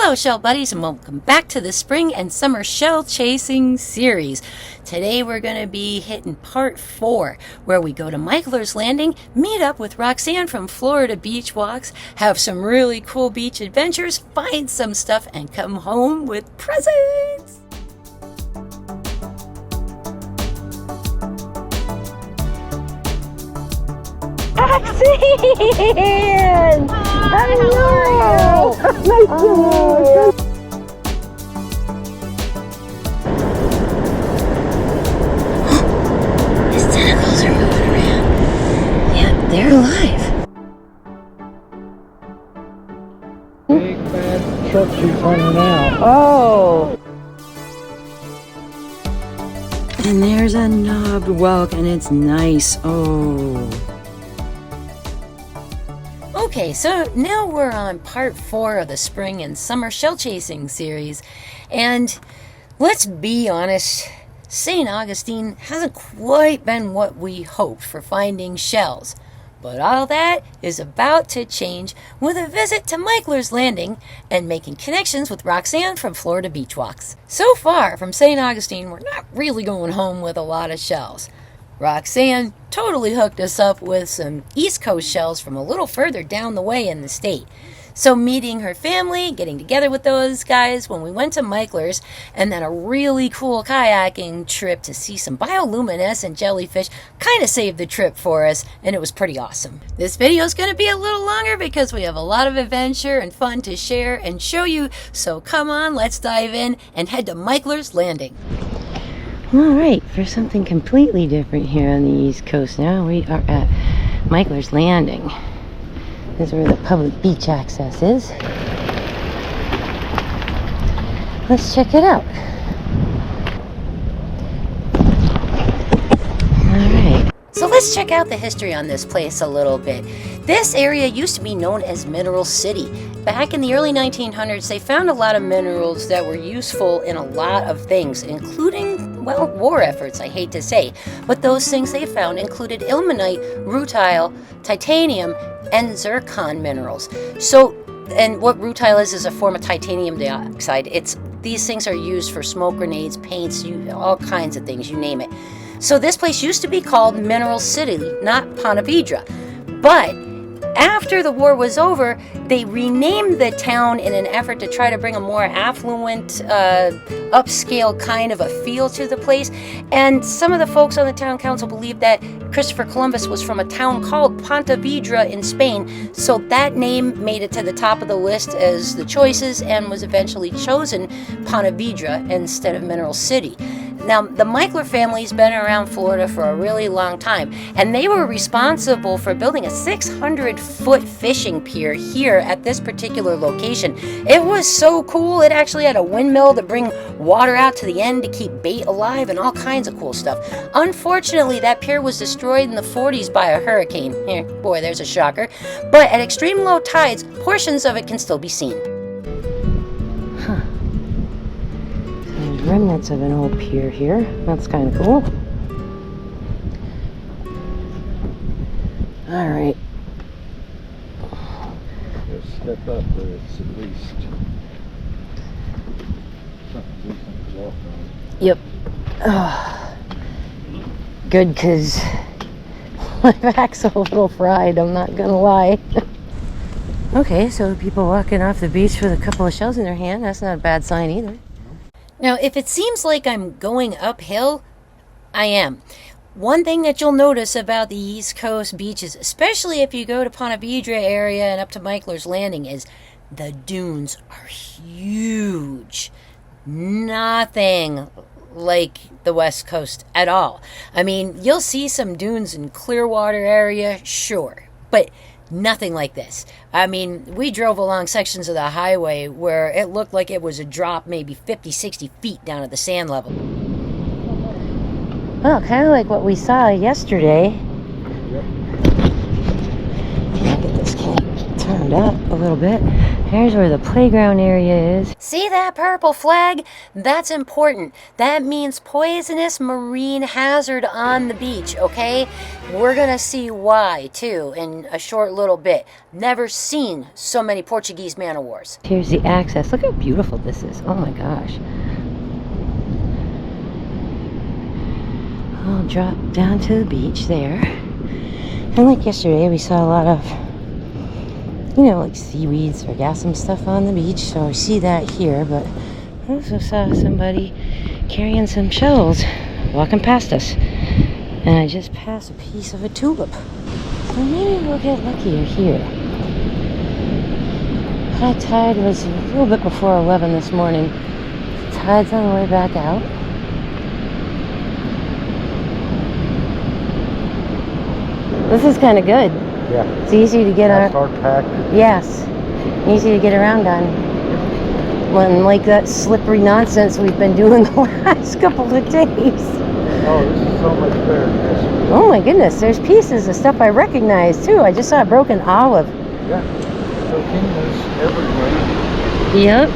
Hello shell buddies, and welcome back to the spring and summer shell chasing series. Today we're going to be hitting part 4, where we go to Micklers Landing, meet up with Roxanne from Florida Beach Walks, have some really cool beach adventures, find some stuff, and come home with presents. Roxanne! Hello! Nice to meet you! His tentacles are moving around. Yeah, they're alive. Big bad truck keeps running out. Oh! And there's a knobbed whelk, and it's nice. Oh. Okay, so now we're on part 4 of the spring and summer shell chasing series, and let's be honest, St. Augustine hasn't quite been what we hoped for finding shells, but all that is about to change with a visit to Micklers Landing and making connections with Roxanne from Florida Beach Walks. So far from St. Augustine, we're not really going home with a lot of shells. Roxanne totally hooked us up with some East Coast shells from a little further down the way in the state. So meeting her family, getting together with those guys when we went to Micklers, and then a really cool kayaking trip to see some bioluminescent jellyfish kind of saved the trip for us, and it was pretty awesome. This video is going to be a little longer because we have a lot of adventure and fun to share and show you, so come on, let's dive in and head to Micklers Landing. Alright, for something completely different here on the East Coast now, we are at Micklers Landing. This is where the public beach access is. Let's check it out. Alright, so let's check out the history on this place a little bit. This area used to be known as Mineral City. Back in the early 1900s, they found a lot of minerals that were useful in a lot of things, including, well, war efforts, I hate to say. But those things they found included ilmenite, rutile, titanium, and zircon minerals. So, and what rutile is a form of titanium dioxide. These things are used for smoke grenades, paints, all kinds of things, you name it. So this place used to be called Mineral City, not Ponte Vedra. But after the war was over, they renamed the town in an effort to try to bring a more affluent, upscale kind of a feel to the place. And some of the folks on the town council believed that Christopher Columbus was from a town called Ponte Vedra in Spain, so that name made it to the top of the list as the choices and was eventually chosen Ponte Vedra instead of Mineral City. Now, the Micklers family's been around Florida for a really long time, and they were responsible for building a 600-foot fishing pier here at this particular location. It was so cool, it actually had a windmill to bring water out to the end to keep bait alive and all kinds of cool stuff. Unfortunately, that pier was destroyed in the 40s by a hurricane. Here, boy, there's a shocker. But at extreme low tides, portions of it can still be seen. Remnants of an old pier here. That's kind of cool. All right. Step up, but it's at least something decent to walk on. Yep. Oh, good, because my back's a little fried, I'm not gonna lie. Okay, so people walking off the beach with a couple of shells in their hand, that's not a bad sign either. Now, if it seems like I'm going uphill, I am. One thing that you'll notice about the East Coast beaches, especially if you go to Ponte Vedra area and up to Micklers Landing, is the dunes are huge. Nothing like the West Coast at all. I mean, you'll see some dunes in Clearwater area, sure, but nothing like this. I mean, we drove along sections of the highway where it looked like it was a drop maybe 50, 60 feet down at the sand level. Well, kind of like what we saw yesterday. Yep. I'll get this can turned up a little bit. Here's where the playground area is. See that purple flag? That's important. That means poisonous marine hazard on the beach, okay? We're gonna see why, too, in a short little bit. Never seen so many Portuguese Man O Wars. Here's the access. Look how beautiful this is. Oh my gosh. I'll drop down to the beach there. And like yesterday, we saw a lot of, you know, like seaweed, sargassum stuff on the beach. So I see that here, but I also saw somebody carrying some shells walking past us. And I just passed a piece of a tulip. So maybe we'll get luckier here. High tide was a little bit before 11 this morning. Tide's on the way back out. This is kind of good. Yeah. It's easy to get That's hard packed. Yes, easy to get around on. When like that slippery nonsense we've been doing the last couple of days. Oh, this is so much better. Oh my goodness, there's pieces of stuff I recognize too. I just saw a broken olive. Yeah. Volcanoes everywhere. Yep.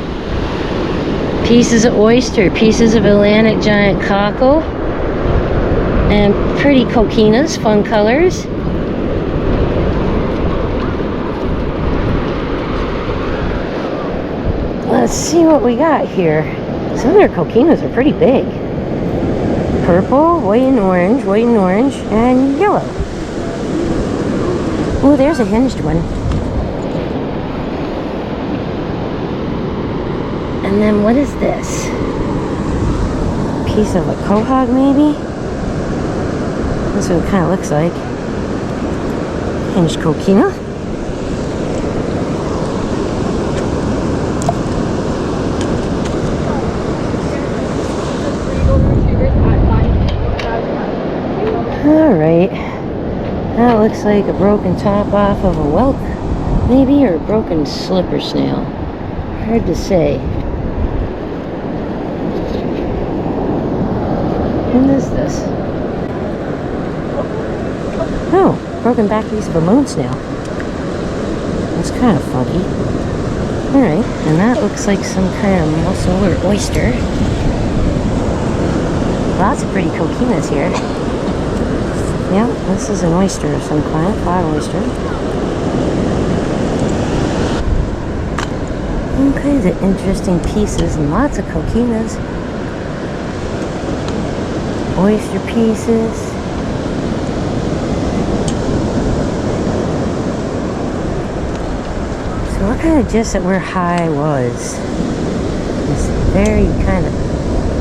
Pieces of oyster, pieces of Atlantic giant cockle, and pretty coquinas, fun colors. Let's see what we got here. Some of their coquinas are pretty big. Purple, white and orange, and yellow. Oh, there's a hinged one. And then what is this? Piece of a quahog, maybe? That's what it kind of looks like. Hinged coquina. Alright, that looks like a broken top off of a whelk, maybe, or a broken slipper snail. Hard to say. What is this? Oh, broken back piece of a moon snail. That's kind of funny. Alright, and that looks like some kind of mussel or oyster. Lots of pretty coquinas here. Yeah, this is an oyster of some kind, flat oyster. All kinds of interesting pieces and lots of coquinas. Oyster pieces. So what kind of gist at where high was? This very kind of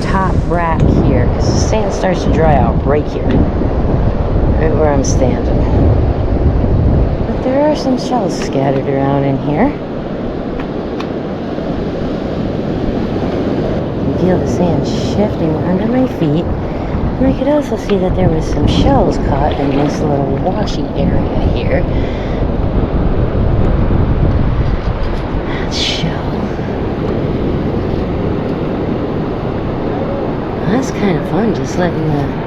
top rack here, because the sand starts to dry out right here. Right where I'm standing. But there are some shells scattered around in here. You can feel the sand shifting under my feet. And I could also see that there was some shells caught in this little washy area here. That's shell. That's kind of fun, just letting the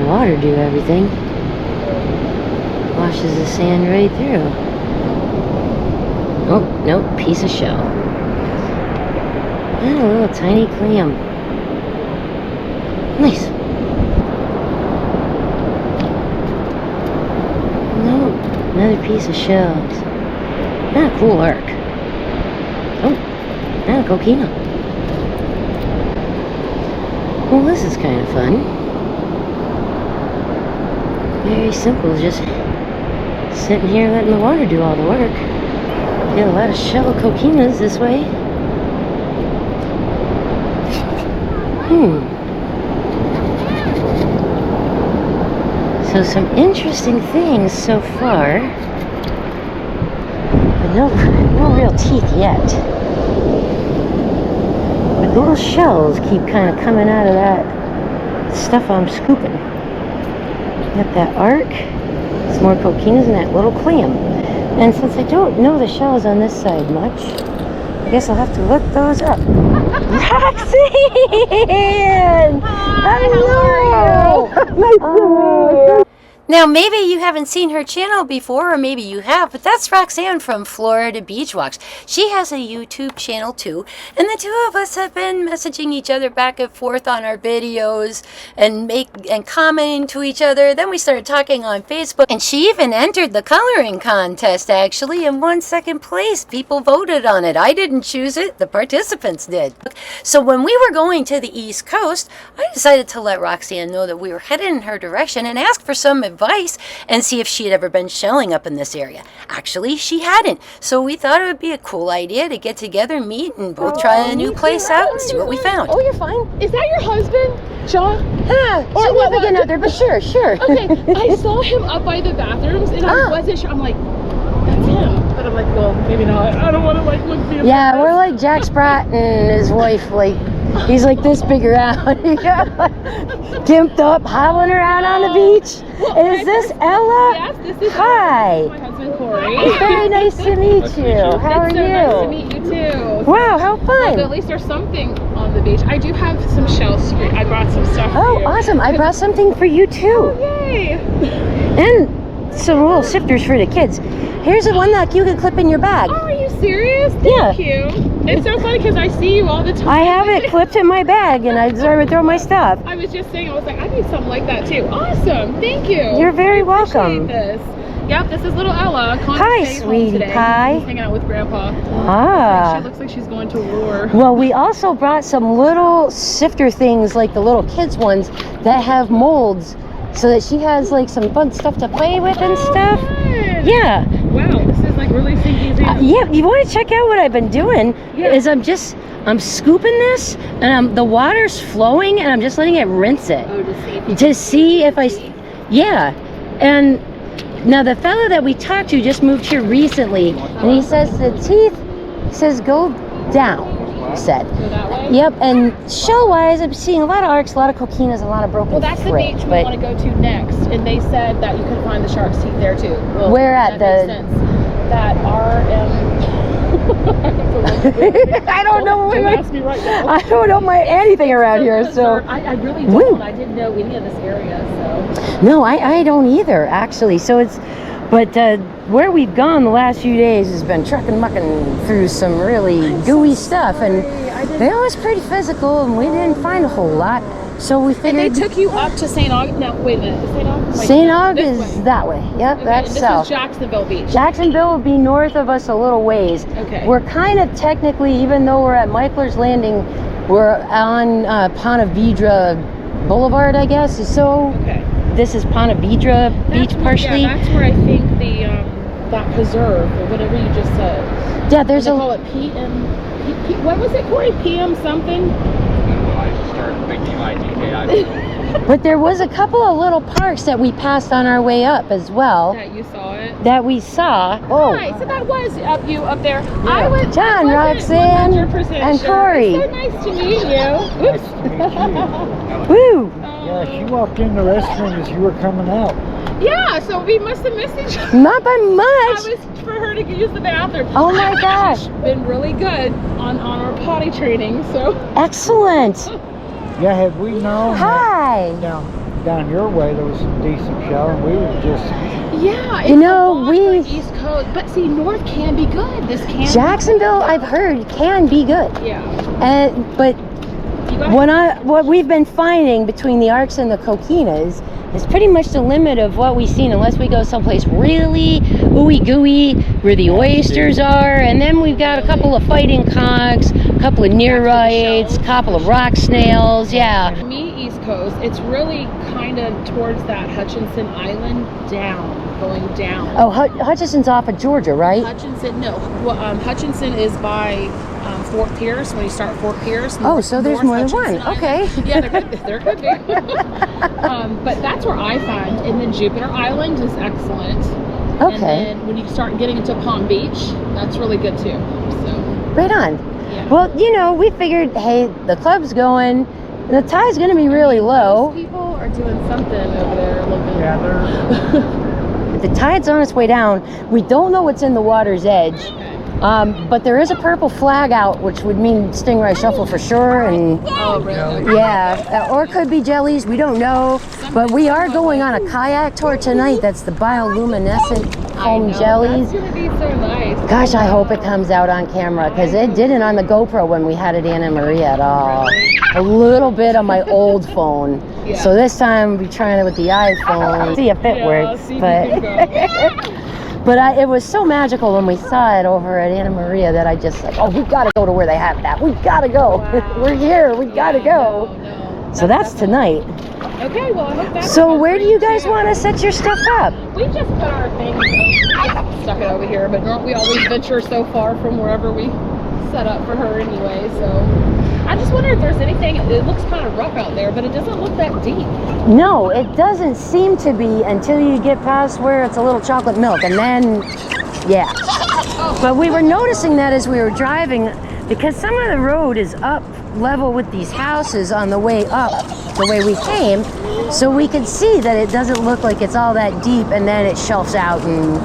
water do everything. Washes the sand right through. Oh, nope, piece of shell. And a little tiny clam. Nice. Nope, another piece of shells. And a cool arc. Oh, and a coquina. Well, this is kind of fun. Very simple, just sitting here letting the water do all the work. Get a lot of shell coquinas this way. So some interesting things so far, but no real teeth yet. But little shells keep kind of coming out of that stuff I'm scooping. Got that arc, some more coquinas, and that little clam. And since I don't know the shells on this side much, I guess I'll have to look those up. Roxanne! Hello! Nice to meet you! Now, maybe you haven't seen her channel before, or maybe you have, but that's Roxanne from Florida Beach Walks. She has a YouTube channel too, and the two of us have been messaging each other back and forth on our videos and commenting to each other. Then we started talking on Facebook, and she even entered the coloring contest actually and won second place. People voted on it. I didn't choose it, the participants did. So when we were going to the East Coast, I decided to let Roxanne know that we were headed in her direction and ask for some advice and see if she had ever been shelling up in this area. Actually, she hadn't. So we thought it would be a cool idea to get together, meet, and both try a new place out and see what we found. Oh, you're fine. Is that your husband, John? Or significant other, but sure. Okay, I saw him up by the bathrooms and I wasn't sure. I'm like, that's him. But I'm like, well, maybe not. I don't want to like look the Yeah, we're like Jack Sprat and his wife, like, he's like this big around. Gimped up, hobbling around on the beach. Well, is this Ella? Yes, this is Hi. my husband, Corey. Very nice to meet you. How are It's you? so nice to meet you too. Wow, how Well, at fun. least there's something on the beach. I do have some shells for you. I brought some stuff for Oh, you. awesome. I brought something for you too. Yay! And some little sifters for the kids. Here's the one that you can clip in your bag. Oh, are you serious? Yeah. Thank you. It's so funny because I see you all the time. I have it clipped in my bag and I decided to throw my stuff. I was just saying, I was like, I need something like that too. Awesome. Thank you. You're very I welcome. appreciate this. Yep, this is little Ella. Hi, sweetie pie. She's hanging out with Grandpa. Ah. She looks like she's going to war. Well, we also brought some little sifter things, like the little kids ones that have molds, so that she has like some fun stuff to play with and stuff. Fun. Yeah. Wow, this is like really sinking in. Yeah, you want to check out what I've been doing? Yeah. Is I'm scooping this, and the water's flowing, and I'm just letting it rinse it. Oh, to see if you To see if yeah. And now the fellow that we talked to just moved here recently, and he says the teeth, he says go down, he said. go that way. Yep, and shell-wise, I'm seeing a lot of arcs, a lot of coquinas, a lot of broken Well, that's the freight, beach we but want to go to next, and they said that you could find the shark's teeth there too. Well, Where at that the- makes sense. That I don't know Don't what ask me right now. I don't know anything around here, so I really Woo. don't. I didn't know any of this area, so. no, I don't either actually. So but where we've gone the last few days has been trucking mucking through some really gooey stuff, and they was pretty physical, and we didn't find a whole lot. So we And they figured took you up to St. Aug. No, wait a minute. St. Aug? Wait, St. no, Aug this is way. that way. Yep, Okay, that's and this south. is Jacksonville Beach. Jacksonville would be north of us a little ways. Okay. We're kind of technically, even though we're at Micklers Landing, we're on Ponte Vedra Boulevard, I guess. So Okay. this is Ponte Vedra Beach partially. Yeah, that's where I think the that preserve or whatever you just said. Yeah, there's They a call it PM. What was it, Corey? PM something? I just started thinking IDK. but there was a couple of little parks that we passed on our way up as well That you saw it. that we saw. Oh, Right, so that was up there. I was John, Roxanne, 100% and sure. Corey. It's so nice to meet you. Nice to meet you. Woo! Yeah, she walked in the restroom as you were coming out. Yeah, so we must have missed each other. Not by I much. was for her to use the bathroom. Oh my gosh. Been really good on our potty training, so. Excellent. Yeah, had we known that Hi. down your way there was some decent shower, we would just Yeah, it's You know, a lot we- for East Coast, but see, North can be good. This can. Jacksonville, I've heard, can be good. Yeah. But You got what we've been finding between the arcs and the coquinas is pretty much the limit of what we've seen, unless we go someplace really ooey gooey where the oysters are, and then we've got a couple of fighting conchs, a couple of neorites, a couple of rock snails. Yeah. For me, East Coast, it's really kind of towards that Hutchinson Island going down. Oh, Hutchinson's off of Georgia, right? Hutchinson, no. Well, Hutchinson is by Fort Pierce, when you start Fort Pierce. Oh, so there's more than Hutchinson one. Island. Okay. Yeah, there could be. But that's where I find. And then Jupiter Island is excellent. Okay. And then when you start getting into Palm Beach, that's really good too. So, Right on. yeah. Well, you know, we figured, hey, the club's going, the tide's going to be really low. Those people are doing something over there looking. gather. The tide's on its way down. We don't know what's in the water's edge. But there is a purple flag out, which would mean Stingray Shuffle for sure. And Oh, really? yeah, or it could be jellies. We don't know. But we are going on a kayak tour tonight. That's the Bioluminescent Comb Jellies. That's gonna be so nice. Gosh, I hope it comes out on camera because it didn't on the GoPro when we had it Anna Maria at all. A little bit on my old phone. Yeah. So this time we'll be trying it with the iPhone. See if it works. See if you can go. But it was so magical when we saw it over at Anna Maria that I just like, oh, we've got to go to where they have that. We've got to go. Wow. We're here. We've got to go. No. So that's tonight. Okay, well, I hope that's So where do you guys want to set your stuff up? We just put our things, we just stuck it over here, but don't we always venture so far from wherever we set up for her anyway, so. I just wonder if there's anything, it looks kind of rough out there, but it doesn't look that deep. No, it doesn't seem to be until you get past where it's a little chocolate milk, and then, yeah. But we were noticing that as we were driving, because some of the road is up level with these houses on the way up, the way we came, so we could see that it doesn't look like it's all that deep, and then it shelves out, and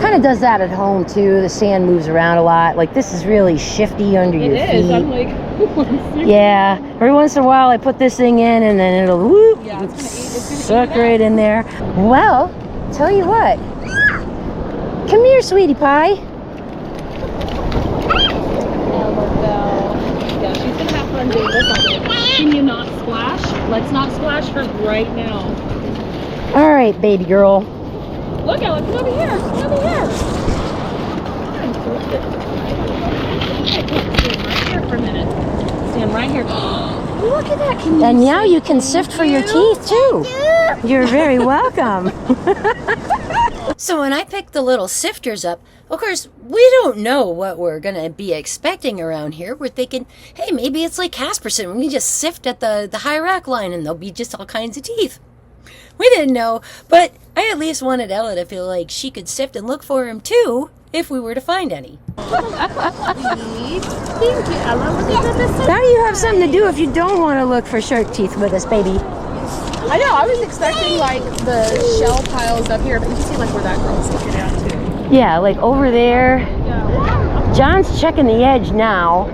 kind of does that at home too. The sand moves around a lot. Like this is really shifty under your feet. It is. I'm like, yeah. Every once in a while I put this thing in and then it'll whoop, yeah, it's suck right in there. Well, tell you what. Come here, sweetie pie. Yeah, she's gonna have fun doing this all day. Can you not splash? Let's not splash her right now. All right, baby girl. Look, Ella, come over here. Come over here. Stand right here for a minute. Stand right here. Look at that. Can you And now you can sift for your teeth too. You're very welcome. So when I picked the little sifters up, of course, we don't know what we're going to be expecting around here. We're thinking, hey, maybe it's like Casperson. We just sift at the high rack line and there'll be just all kinds of teeth. We didn't know, but I at least wanted Ella to feel like she could sift and look for him too, if we were to find any. Thank you, Ella. Look at this. Now you have something to do if you don't want to look for shark teeth with us, baby. I know, I was expecting like the shell piles up here, but you can see like where that girl's looking at too. Yeah, like over there. Yeah. John's checking the edge now,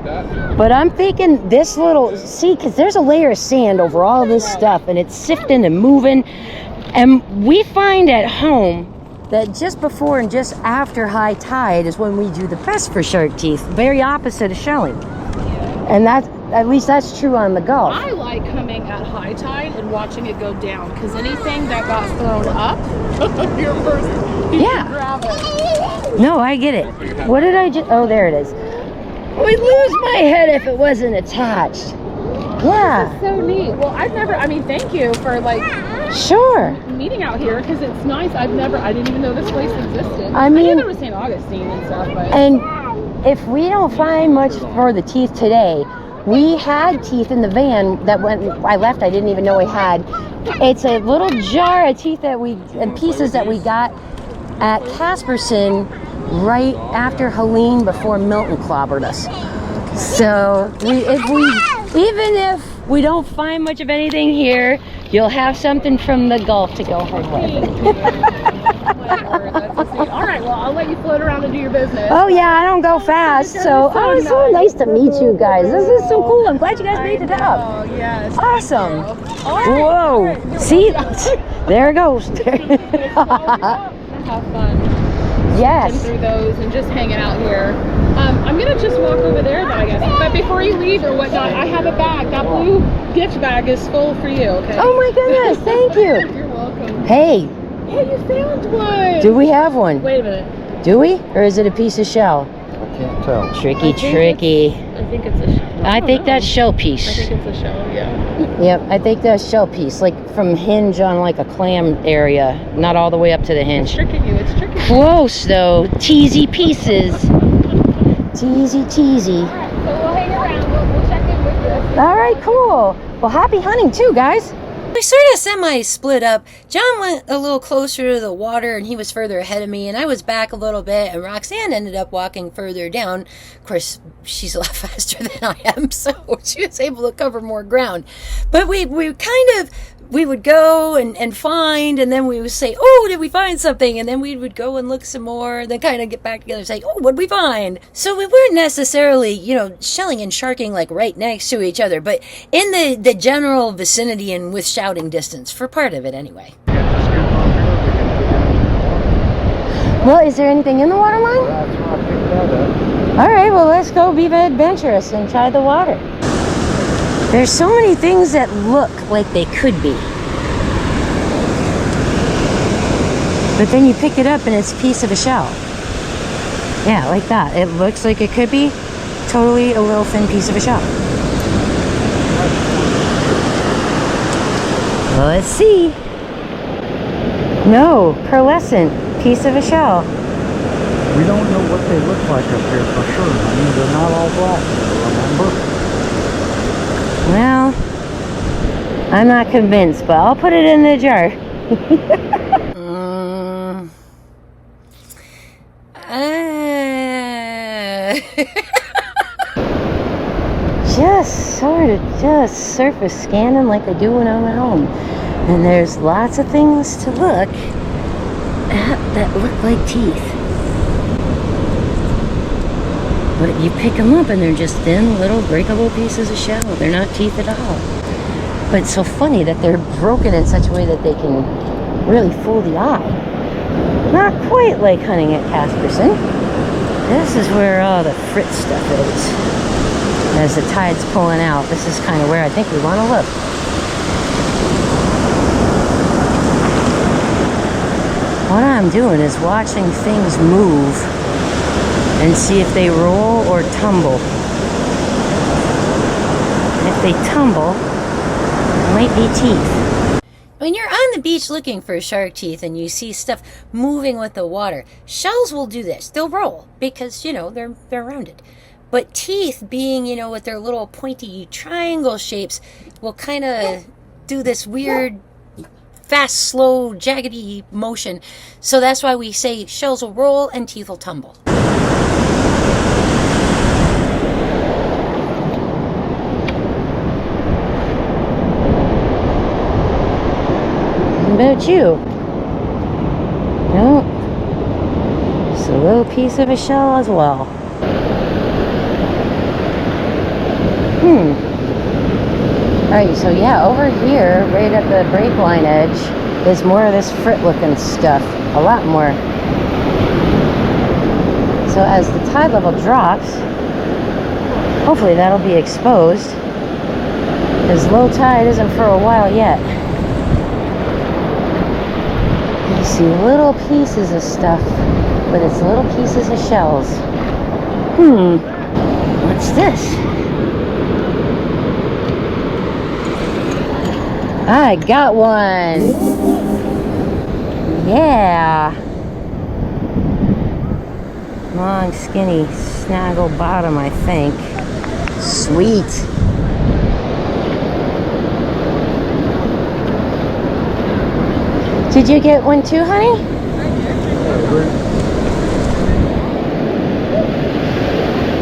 but I'm thinking this little, see, because there's a layer of sand over all this stuff and it's sifting and moving. And we find at home that just before and just after high tide is when we do the best for shark teeth, very opposite of shelling. And that, at least that's true on the Gulf. I like coming at high tide and watching it go down, because anything that got thrown up, you're first, you can grab it. No, I get it. What did I just, oh, there it is. We'd lose my head if it wasn't attached. Yeah. So neat. Well, I've never, I mean, thank you for like Sure. meeting out here, because it's nice. I didn't even know this place existed. I I knew mean- there was St. Augustine and stuff, but. And if we don't find much for the teeth today, we had teeth in the van that when I left, I didn't even know we had. It's a little jar of teeth that and pieces that we got at Casperson right after Helene before Milton clobbered us. So even if we don't find much of anything here, you'll have something from the Gulf to go home with. All right, well, I'll let you float around and do your business. Oh yeah, I don't go fast, so it's so nice to meet you guys. This is so cool. I'm glad you guys made it up. Oh, yes. Awesome. All right. Whoa. See, there it goes. Have fun. Yes. Through those and just hanging out here. I'm gonna just walk over there, though, I guess. But before you leave or whatnot, I have a bag. That blue gift bag is full for you. Okay. Oh my goodness, thank you. You're welcome. Hey, Yeah, you found one. do we have one? Wait a minute. Do we? Or is it a piece of shell? I can't tell. Tricky, I think tricky. I think it's a shell. I don't think know. that's shell I piece. think it's a shell. Yeah. Yep, I think that's shell piece, like from hinge on like a clam area, not all the way up to the hinge. Tricking you. It's tricking you. Close though, teasy pieces. Teasy, teasy. All right, so we'll hang around. We'll check in with you. All right, cool. Well, happy hunting too, guys. We sort of semi-split up. John went a little closer to the water and he was further ahead of me, and I was back a little bit, and Roxanne ended up walking further down. Of course, she's a lot faster than I am, so she was able to cover more ground. But we kind of we would go and find, and then we would say, oh, did we find something? And then we would go and look some more, and then kind of get back together and say, oh, what'd we find? So we weren't necessarily, you know, shelling and sharking like right next to each other, but in the general vicinity and with shouting distance, for part of it anyway. Well, is there anything in the water line? That's why I picked that up. All right, well, let's go be adventurous and try the water. There's so many things that look like they could be. But then you pick it up and it's a piece of a shell. Yeah, like that. It looks like it could be totally a little thin piece of a shell. Well, let's see. No, pearlescent piece of a shell. We don't know what they look like up here for sure. I mean, they're not all black, remember? Well, I'm not convinced, but I'll put it in the jar. Just sort of just surface scanning like I do when I'm at home. And there's lots of things to look at that look like teeth. But you pick them up and they're just thin little breakable pieces of shell. They're not teeth at all. But it's so funny that they're broken in such a way that they can really fool the eye. Not quite like hunting at Casperson. This is where all the Fritz stuff is. As the tide's pulling out, this is kind of where I think we want to look. What I'm doing is watching things move and see if they roll or tumble. If they tumble, it might be teeth. When you're on the beach looking for shark teeth and you see stuff moving with the water, shells will do this. They'll roll because, you know, they're rounded. But teeth, being, you know, with their little pointy triangle shapes, will kind of do this weird fast, slow, jaggedy motion. So that's why we say shells will roll and teeth will tumble. What about you? No. Just a little piece of a shell as well. Alright, so yeah, over here, right at the brake line edge, is more of this frit looking stuff. A lot more. So as the tide level drops, hopefully that'll be exposed. Because low tide isn't for a while yet. You see little pieces of stuff, but it's little pieces of shells. What's this? I got one! Yeah! Long, skinny, snaggle bottom, I think. Sweet! Did you get one too, honey?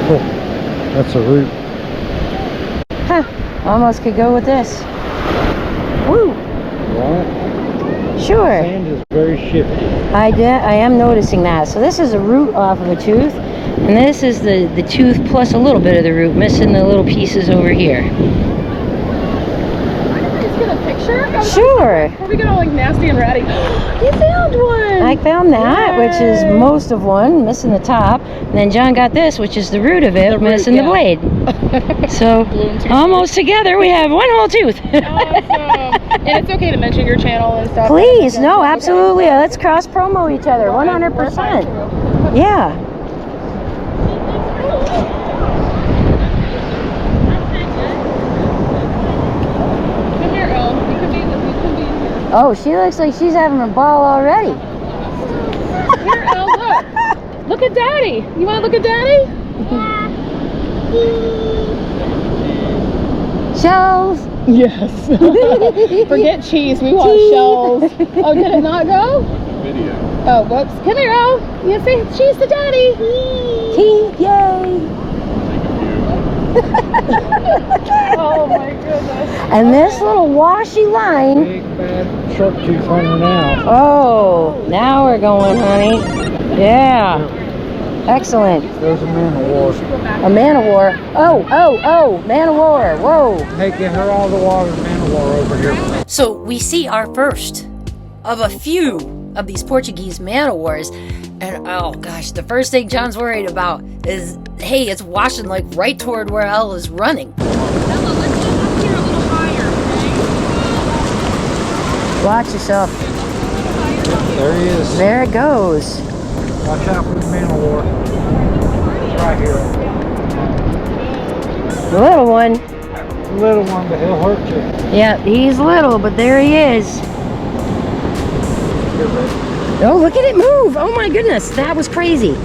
Oh, that's a root. Huh, almost could go with this. Woo! Right? Sure. Sand is very shifty. I am noticing that. So this is a root off of a tooth, and this is the tooth plus a little bit of the root, missing the little pieces over here. Just get a picture? Sure. Before we get all like nasty and ratty. You found one! I found that, which is most of one, missing the top. And then John got this, which is the root of it, missing the blade. So, almost together, we have one whole tooth. Awesome. And it's okay to mention your channel and stuff. Please, no, absolutely. Let's cross-promo each other, 100%. Yeah. Come here, Elle. You can be in here. Oh, she looks like she's having a ball already. Here, Elle, look. Look at Daddy. You want to look at Daddy? Shells. Yes. Forget cheese. We want shells. Oh, did it not go? Video. Oh, whoops. Come here, Elle. You say cheese to Daddy. Teeth, yay. Oh my goodness. And this little washy line. Big bad shark tooth hunter now. Oh, now we're going, honey. Yeah. Excellent. There's a man of war. A man of war. Oh, man of war. Whoa. Hey, get her out of the water, man of war over here. So we see our first of a few of these Portuguese Man O Wars. And oh gosh, the first thing John's worried about is, hey, it's washing like right toward where Ella's running. Ella, let's get up here a little higher, okay? Watch yourself. There he is. There it goes. Watch out for the man of war. It's right here. The little one. The little one, but he'll hurt you. Yeah, he's little, but there he is. Oh, look at it move. Oh my goodness, that was crazy.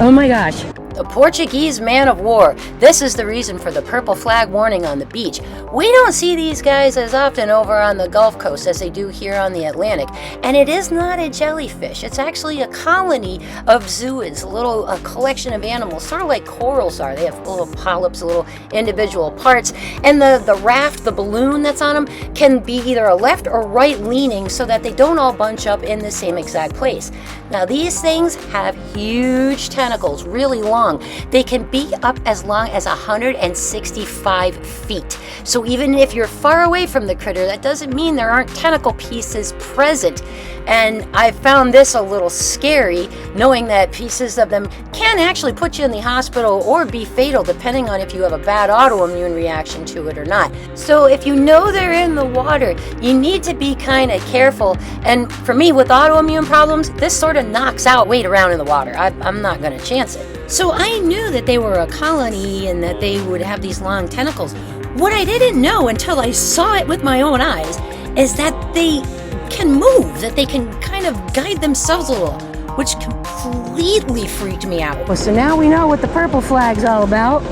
Oh my gosh. The Portuguese Man of War. This is the reason for the purple flag warning on the beach. We don't see these guys as often over on the Gulf Coast as they do here on the Atlantic. And it is not a jellyfish. It's actually a colony of zooids, a collection of animals, sort of like corals are. They have little polyps, little individual parts. And the raft, the balloon that's on them, can be either a left or right leaning so that they don't all bunch up in the same exact place. Now these things have huge tentacles, really long. They can be up as long as 165 feet. So even if you're far away from the critter, that doesn't mean there aren't tentacle pieces present. And I found this a little scary, knowing that pieces of them can actually put you in the hospital or be fatal, depending on if you have a bad autoimmune reaction to it or not. So if you know they're in the water, you need to be kind of careful. And for me, with autoimmune problems, this sort of knocks out weight around in the water. I'm not going to chance it. So I knew that they were a colony and that they would have these long tentacles. What I didn't know until I saw it with my own eyes is that they can move, that they can kind of guide themselves a little, which completely freaked me out. Well, so now we know what the purple flag's all about.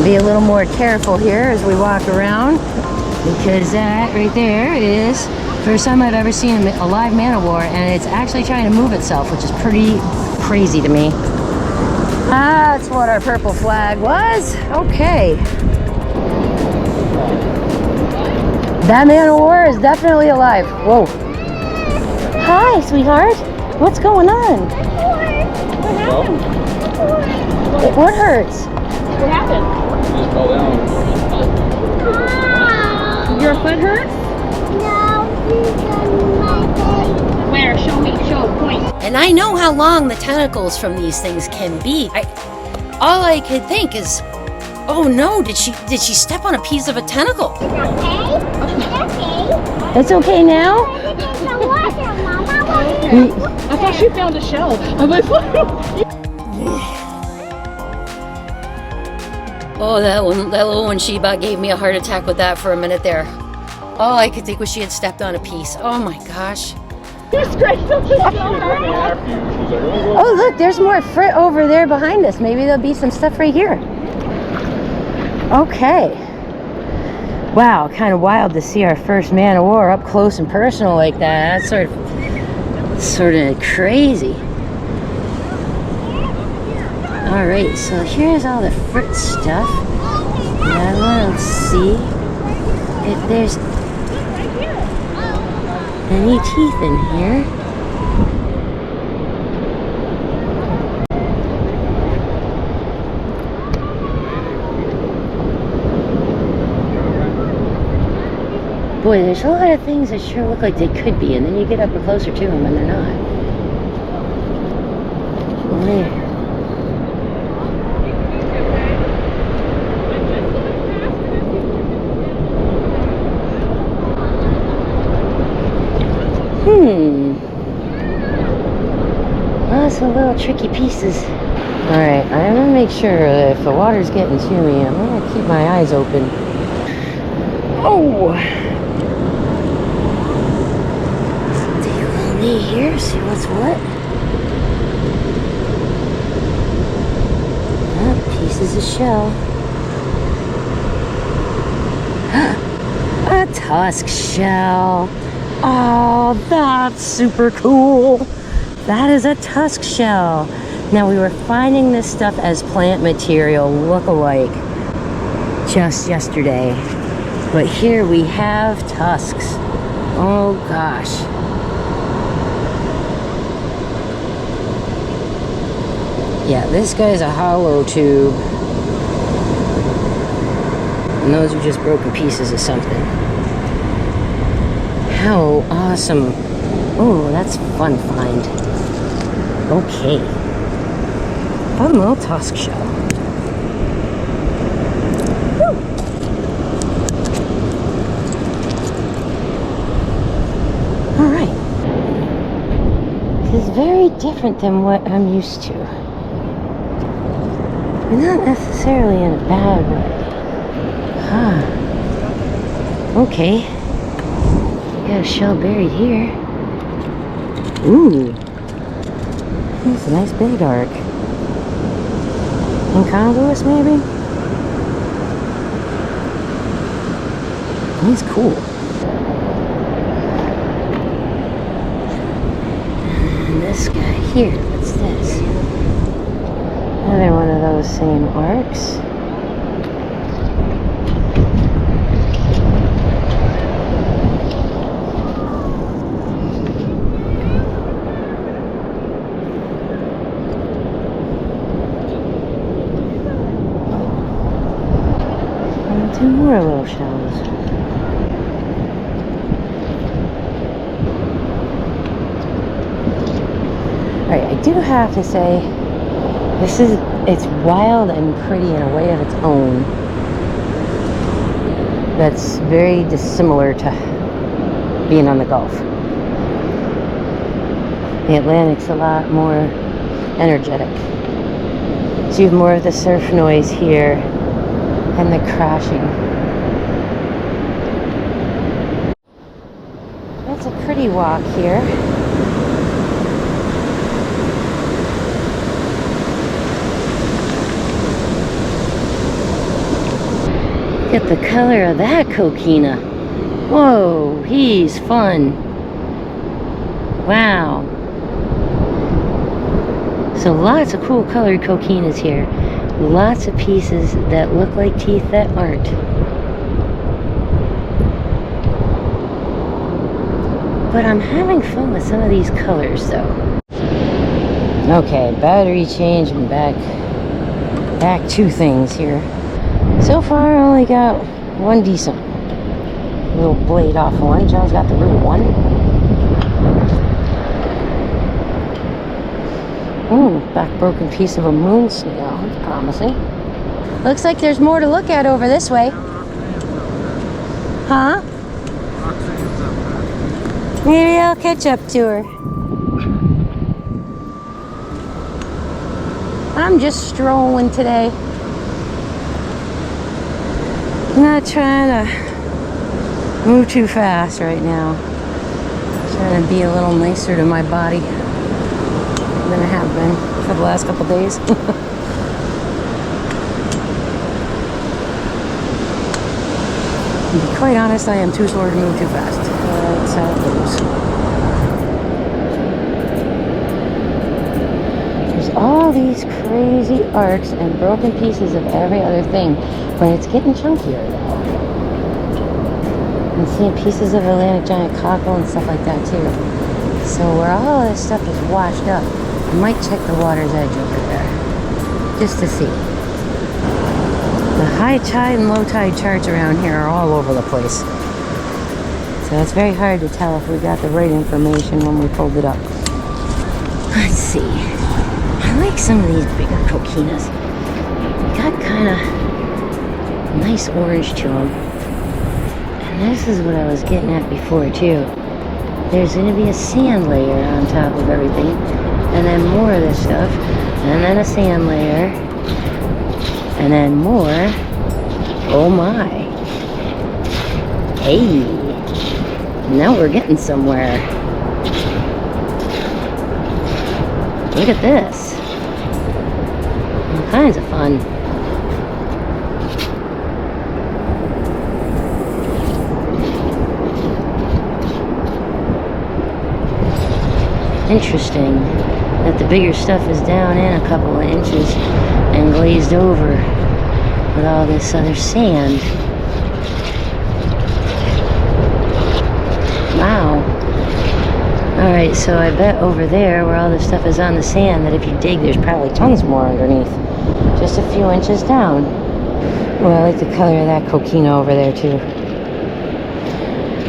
Be a little more careful here as we walk around, because that right there is first time I've ever seen a live man of war, and it's actually trying to move itself, which is pretty crazy to me. That's what our purple flag was. Okay. That man of war is definitely alive. Whoa. Hi, sweetheart. What's going on? What happened? What hurts? What happened? Your foot hurts? Where? Show me. Show. Point. And I know how long the tentacles from these things can be. All I could think is, oh no, did she step on a piece of a tentacle? It's okay now? I thought she found a shell. I was like, oh, that little one, she about gave me a heart attack with that for a minute there. All I could think was she had stepped on a piece. Oh my gosh. Oh, look, there's more fruit over there behind us. Maybe there'll be some stuff right here. Okay. Wow, kind of wild to see our first man of war up close and personal like that. That's sort of crazy. All right, so here's all the fruit stuff. Now let's see if there's any teeth in here. Boy, there's a lot of things that sure look like they could be, and then you get up closer to them and they're not. Man. Well, some little tricky pieces. Alright, I'm gonna make sure that if the water's getting to me, I'm gonna keep my eyes open. Oh! Take a little knee here, see what's what. Pieces of shell. A tusk shell. Oh, that's super cool. That is a tusk shell. Now we were finding this stuff as plant material look-alike just yesterday, but here we have tusks. Oh gosh. Yeah, this guy's a hollow tube. And those are just broken pieces of something. How awesome. Oh, that's a fun find. Okay. Fun little tusk shell. Woo. Alright. This is very different than what I'm used to. But not necessarily in a bad way. Okay. Got a shell buried here. Ooh. That's a nice big arc. Incongruous, maybe? He's cool. And this guy here, what's this? Another one of those same arcs. Two more little shells. Alright, I do have to say, it's wild and pretty in a way of its own. That's very dissimilar to being on the Gulf. The Atlantic's a lot more energetic. So you have more of the surf noise here and the crashing. That's a pretty walk here. Look at the color of that coquina. Whoa, he's fun. Wow. So lots of cool colored coquinas here. Lots of pieces that look like teeth that aren't. But I'm having fun with some of these colors though. Okay, battery change and back two things here. So far I only got one decent little blade off one. John's got the real one. Back broken piece of a moon snail. That's promising. Looks like there's more to look at over this way. Huh? Maybe I'll catch up to her. I'm just strolling today. I'm not trying to move too fast right now. Trying to be a little nicer to my body than I have been for the last couple days. To be quite honest, I am too sore to move too fast. That's how it goes. There's all these crazy arcs and broken pieces of every other thing, but it's getting chunkier though. I'm seeing pieces of Atlantic giant cockle and stuff like that too. So where all this stuff is washed up, I might check the water's edge over there, just to see. The high tide and low tide charts around here are all over the place. So it's very hard to tell if we got the right information when we pulled it up. Let's see. I like some of these bigger coquinas. They got kind of nice orange to them. And this is what I was getting at before too. There's going to be a sand layer on top of everything. And then more of this stuff. And then a sand layer. And then more. Oh my. Hey. Now we're getting somewhere. Look at this. All kinds of fun. Interesting. that the bigger stuff is down in a couple of inches and glazed over with all this other sand. Wow. Alright, so I bet over there where all this stuff is on the sand that if you dig there's probably tons more underneath. Just a few inches down. Well, I like the color of that coquina over there too.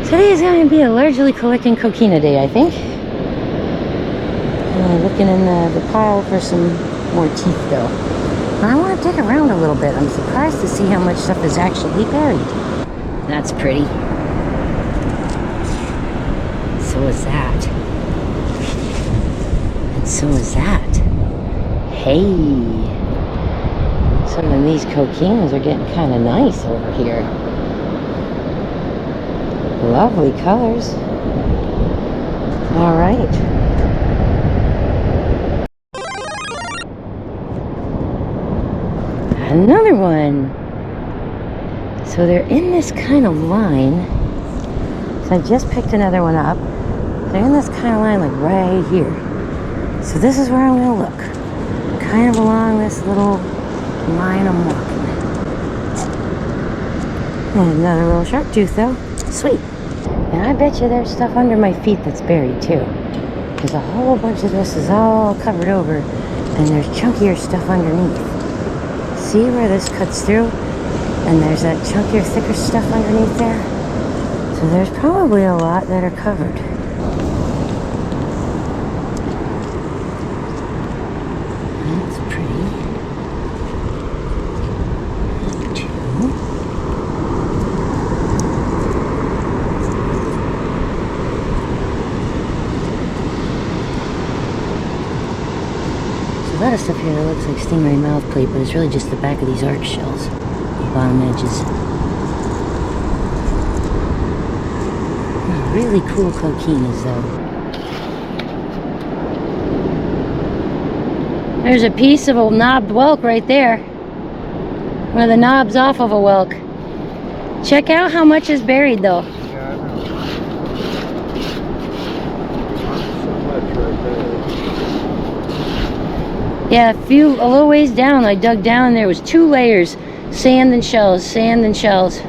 Today is going to be a largely collecting coquina day, I think. Looking in the pile for some more teeth though. I want to dig around a little bit. I'm surprised to see how much stuff is actually buried. That's pretty. So is that. And so is that. Hey. Some of these coquinas are getting kind of nice over here. Lovely colors. All right. Another one. So they're in this kind of line. So I just picked another one up. They're in this kind of line like right here. So this is where I'm going to look. Kind of along this little line I'm walking. And another little shark tooth though. Sweet. And I bet you there's stuff under my feet that's buried too. There's a whole bunch of this is all covered over and there's chunkier stuff underneath. See where this cuts through? And there's that chunkier, thicker stuff underneath there. So there's probably a lot that are covered. That's pretty. Two. There's a lot of stuff here that looks like stingray mouth plate, but it's really just the back of these arch shells. The bottom edges. Really cool coquinas though. There's a piece of a knobbed whelk right there. One of the knobs off of a whelk. Check out how much is buried though. Yeah, I know. So much right there. Yeah, a little ways down, I dug down and there was 2 layers. Sand and shells, sand and shells.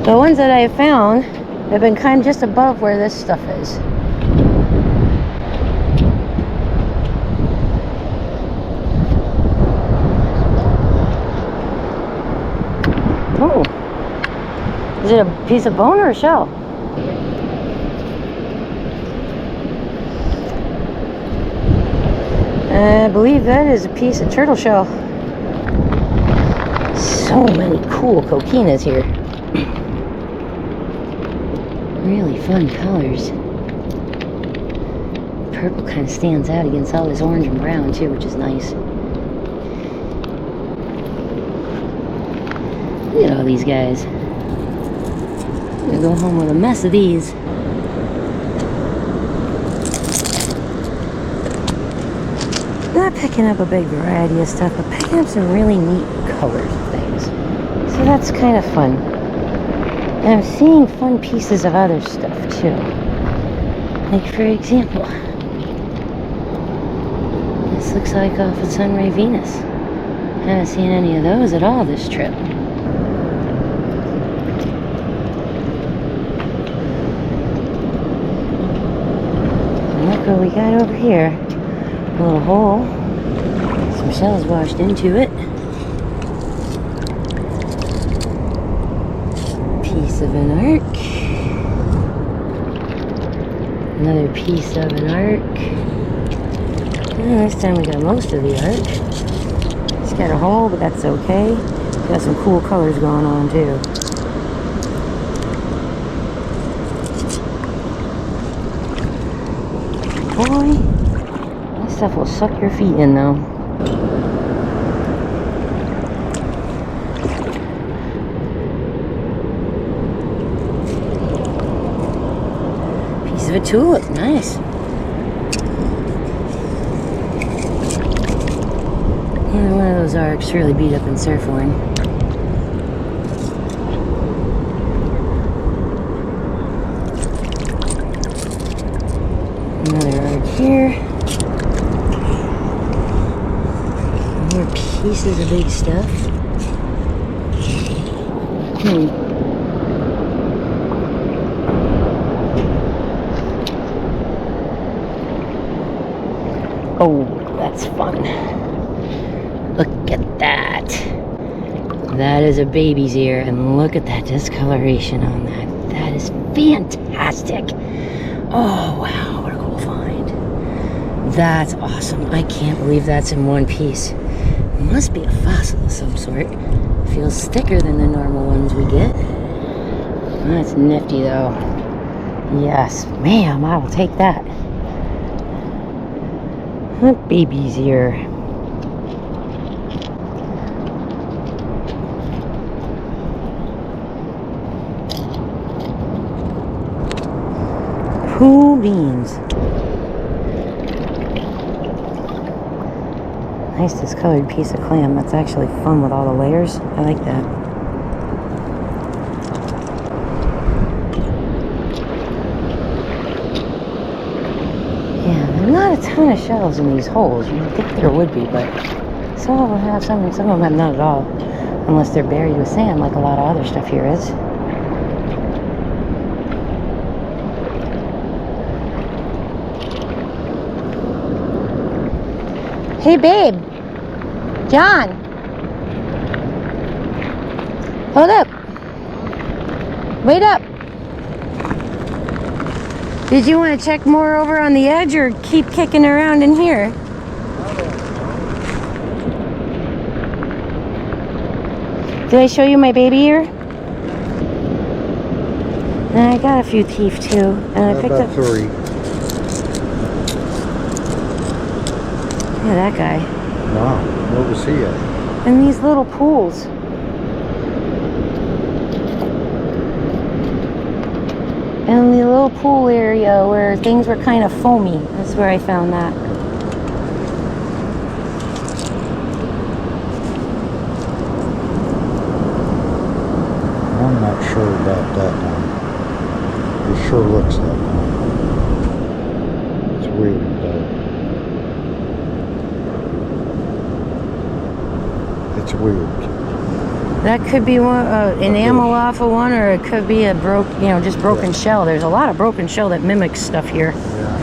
The ones that I have found have been kind of just above where this stuff is. Oh. Is it a piece of bone or a shell? I believe that is a piece of turtle shell. So many cool coquinas here. Really fun colors. Purple kind of stands out against all this orange and brown too, which is nice. Look at all these guys. I'm gonna go home with a mess of these. Not picking up a big variety of stuff, but picking up some really neat colors of things. So that's kind of fun. And I'm seeing fun pieces of other stuff too. Like for example, this looks like off of Sunray Venus. Haven't seen any of those at all this trip. And look what we got over here. A little hole. Some shells washed into it. Piece of an arc. Another piece of an arc. And this time we got most of the arc. It's got a hole, but that's okay. Got some cool colors going on too. Boy, this stuff will suck your feet in though. Of a tulip, nice. Yeah, one of those arcs really beat up in surfboard. Another arc here. pieces of big stuff. Oh, that's fun. Look at that. That is a baby's ear, and look at that discoloration on that. That is fantastic. Oh, wow, what a cool find. That's awesome. I can't believe that's in one piece. It must be a fossil of some sort. Feels thicker than the normal ones we get. That's nifty, though. Yes, ma'am, I will take that. A baby's ear. Cool beans. Nice discolored piece of clam. That's actually fun with all the layers. I like that. Yeah, there are not a ton of shells in these holes. You'd think there would be, but some of them have some and some of them have not at all. Unless they're buried with sand like a lot of other stuff here is. Hey, babe. John. Hold up. Wait up. Did you want to check more over on the edge or keep kicking around in here? Did I show you my baby ear? And I got a few teeth too. And I picked up 3. Look at that guy. Wow, where was he at? And these little pools. And the little pool area where things were kind of foamy. That's where I found that. I'm not sure about that one. It sure looks like one. It's weird though. It's weird. That could be one, enamel off of one, or it could be a just broken shell. There's a lot of broken shell that mimics stuff here. Yeah.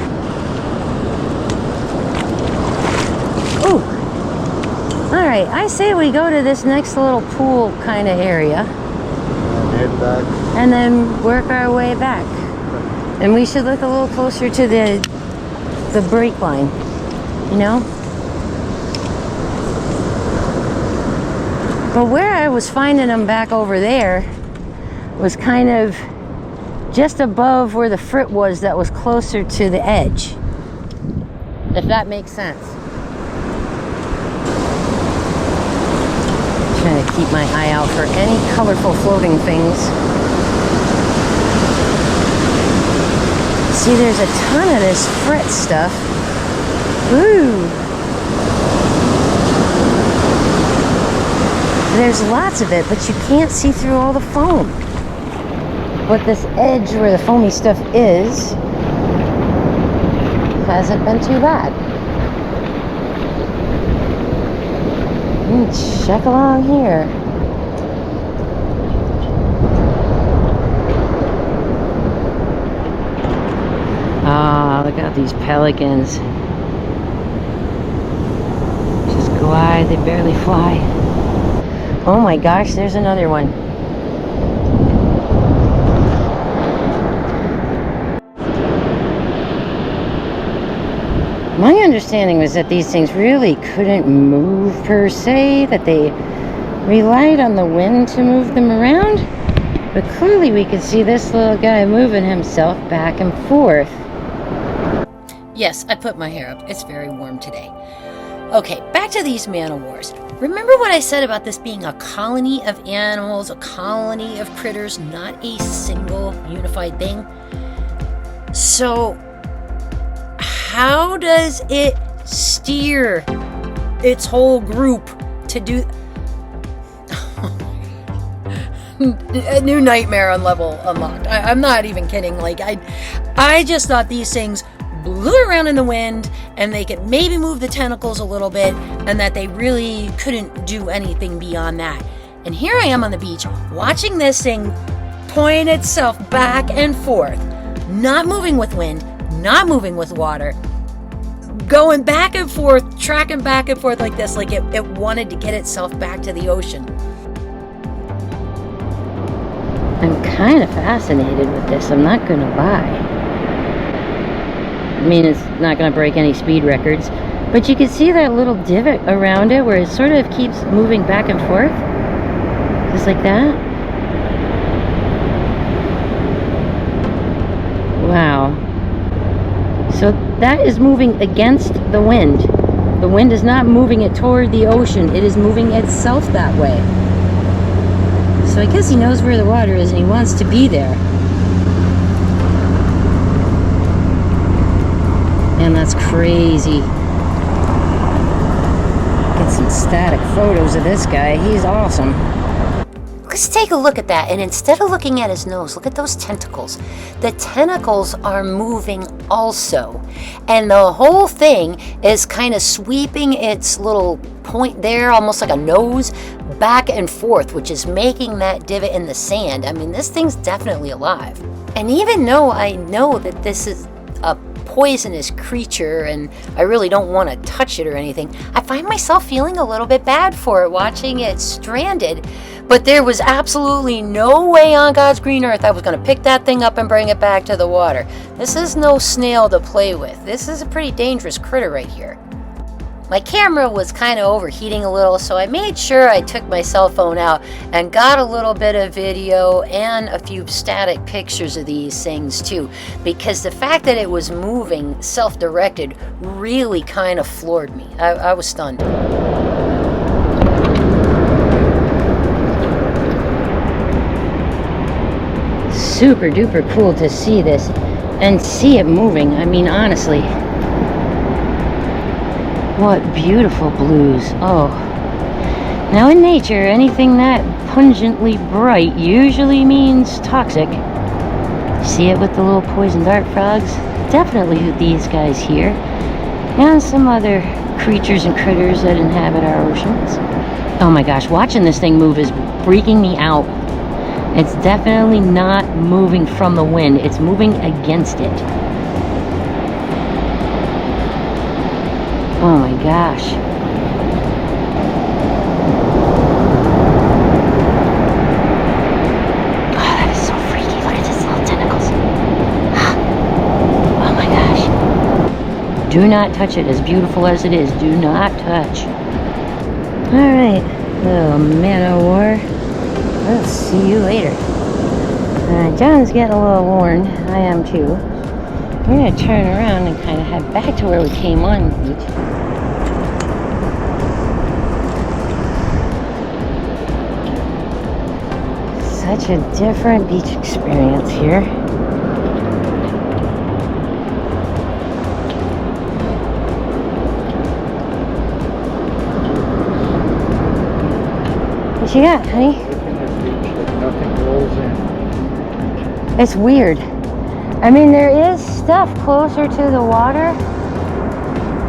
Ooh. All right, I say we go to this next little pool kind of area. And head back. And then work our way back. And we should look a little closer to the brake line, you know? But where I was finding them back over there was kind of just above where the frit was that was closer to the edge. If that makes sense. Trying to keep my eye out for any colorful floating things. See, there's a ton of this frit stuff. Ooh. There's lots of it, but you can't see through all the foam. But this edge where the foamy stuff is hasn't been too bad. Check along here. Ah, look at these pelicans. Just glide, they barely fly. Oh my gosh, there's another one. My understanding was that these things really couldn't move per se, that they relied on the wind to move them around. But clearly we could see this little guy moving himself back and forth. Yes, I put my hair up. It's very warm today. Okay, back to these Man O Wars. Remember what I said about this being a colony of animals, a colony of critters, not a single unified thing? So, how does it steer its whole group to do... A new nightmare on level unlocked. I'm not even kidding. Like, I just thought these things blew around in the wind and they could maybe move the tentacles a little bit, and that they really couldn't do anything beyond that. And here I am on the beach watching this thing point itself back and forth, not moving with wind, not moving with water, going back and forth, tracking back and forth like this, like it wanted to get itself back to the ocean. I'm kind of fascinated with this, I'm not gonna lie. I mean, it's not gonna break any speed records, but you can see that little divot around it where it sort of keeps moving back and forth, just like that. Wow. So that is moving against the wind. The wind is not moving it toward the ocean, it is moving itself that way. So I guess he knows where the water is and he wants to be there. And that's crazy. Get some static photos of this guy. He's awesome. Let's take a look at that, and instead of looking at his nose, look at those tentacles. The tentacles are moving also, and the whole thing is kind of sweeping its little point there, almost like a nose, back and forth, which is making that divot in the sand. I mean, this thing's definitely alive. And even though I know that this is a poisonous creature and I really don't want to touch it or anything, I find myself feeling a little bit bad for it, watching it stranded. But there was absolutely no way on God's green earth I was going to pick that thing up and bring it back to the water. This is no snail to play with. This is a pretty dangerous critter right here. My camera was kind of overheating a little, so I made sure I took my cell phone out and got a little bit of video and a few static pictures of these things too, because the fact that it was moving self-directed really kind of floored me. I was stunned. Super duper cool to see this and see it moving. I mean, honestly, what beautiful blues. Oh, now in nature, anything that pungently bright usually means toxic. See it with the little poison dart frogs? Definitely with these guys here, and some other creatures and critters that inhabit our oceans. Oh my gosh, watching this thing move is freaking me out. It's definitely not moving from the wind, it's moving against it. Oh my gosh. Oh, that is so freaky. Look at his little tentacles. Oh my gosh. Do not touch it, as beautiful as it is. Do not touch. Alright, little Man O War. I'll see you later. John's getting a little worn. I am too. We're going to turn around and kind of head back to where we came on the beach. Such a different beach experience here. What you got, honey? Nothing rolls in. It's weird. I mean, there is stuff closer to the water,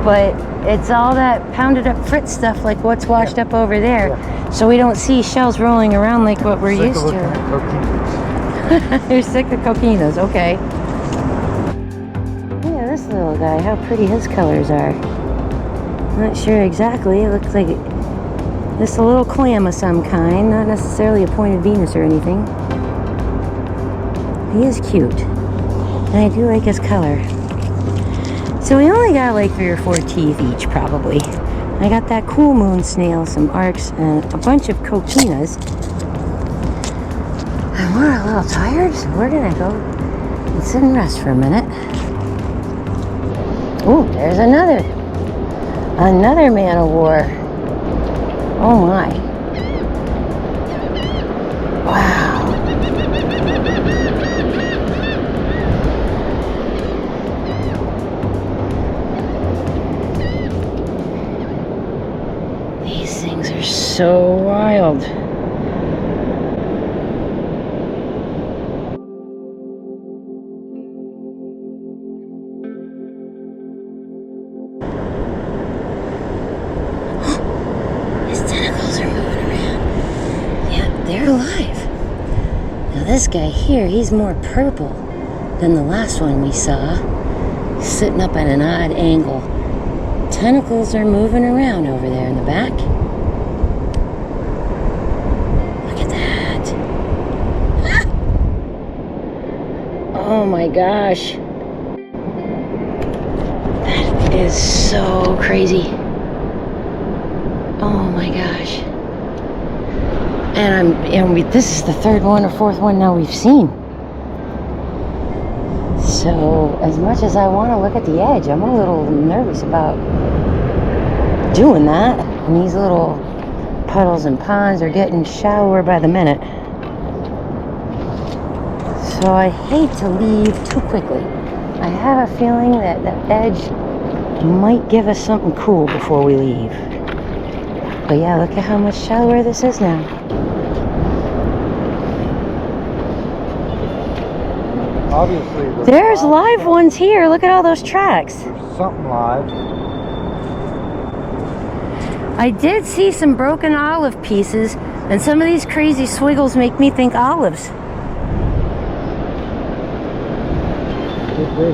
but it's all that pounded up Fritz stuff like what's washed up over there. Yeah. So we don't see shells rolling around like what we're used to. They're sick of coquinos, okay. Yeah, this little guy, how pretty his colors are. Not sure exactly, it looks like just a little clam of some kind, not necessarily a pointed Venus or anything. He is cute, and I do like his color. So we only got like 3 or 4 teeth each, probably. I got that cool moon snail, some arcs, and a bunch of coquinas. And we're a little tired, so we're gonna go and sit and rest for a minute. Oh, there's another Man O War. Oh my. Wow. These things are so wild. they're alive. Now this guy here, he's more purple than the last one we saw. Sitting up at an odd angle. Tentacles are moving around over there in the back. Look at that. Ah! Oh my gosh. That is so crazy. Oh my gosh. And this is the third one or fourth one now we've seen. So as much as I want to look at the edge, I'm a little nervous about doing that. And these little puddles and ponds are getting shallower by the minute. So I hate to leave too quickly. I have a feeling that the edge might give us something cool before we leave. But yeah, look at how much shallower this is now. Obviously, There's live ones here. Look at all those tracks. There's something live. I did see some broken olive pieces, and some of these crazy swiggles make me think olives. Could be.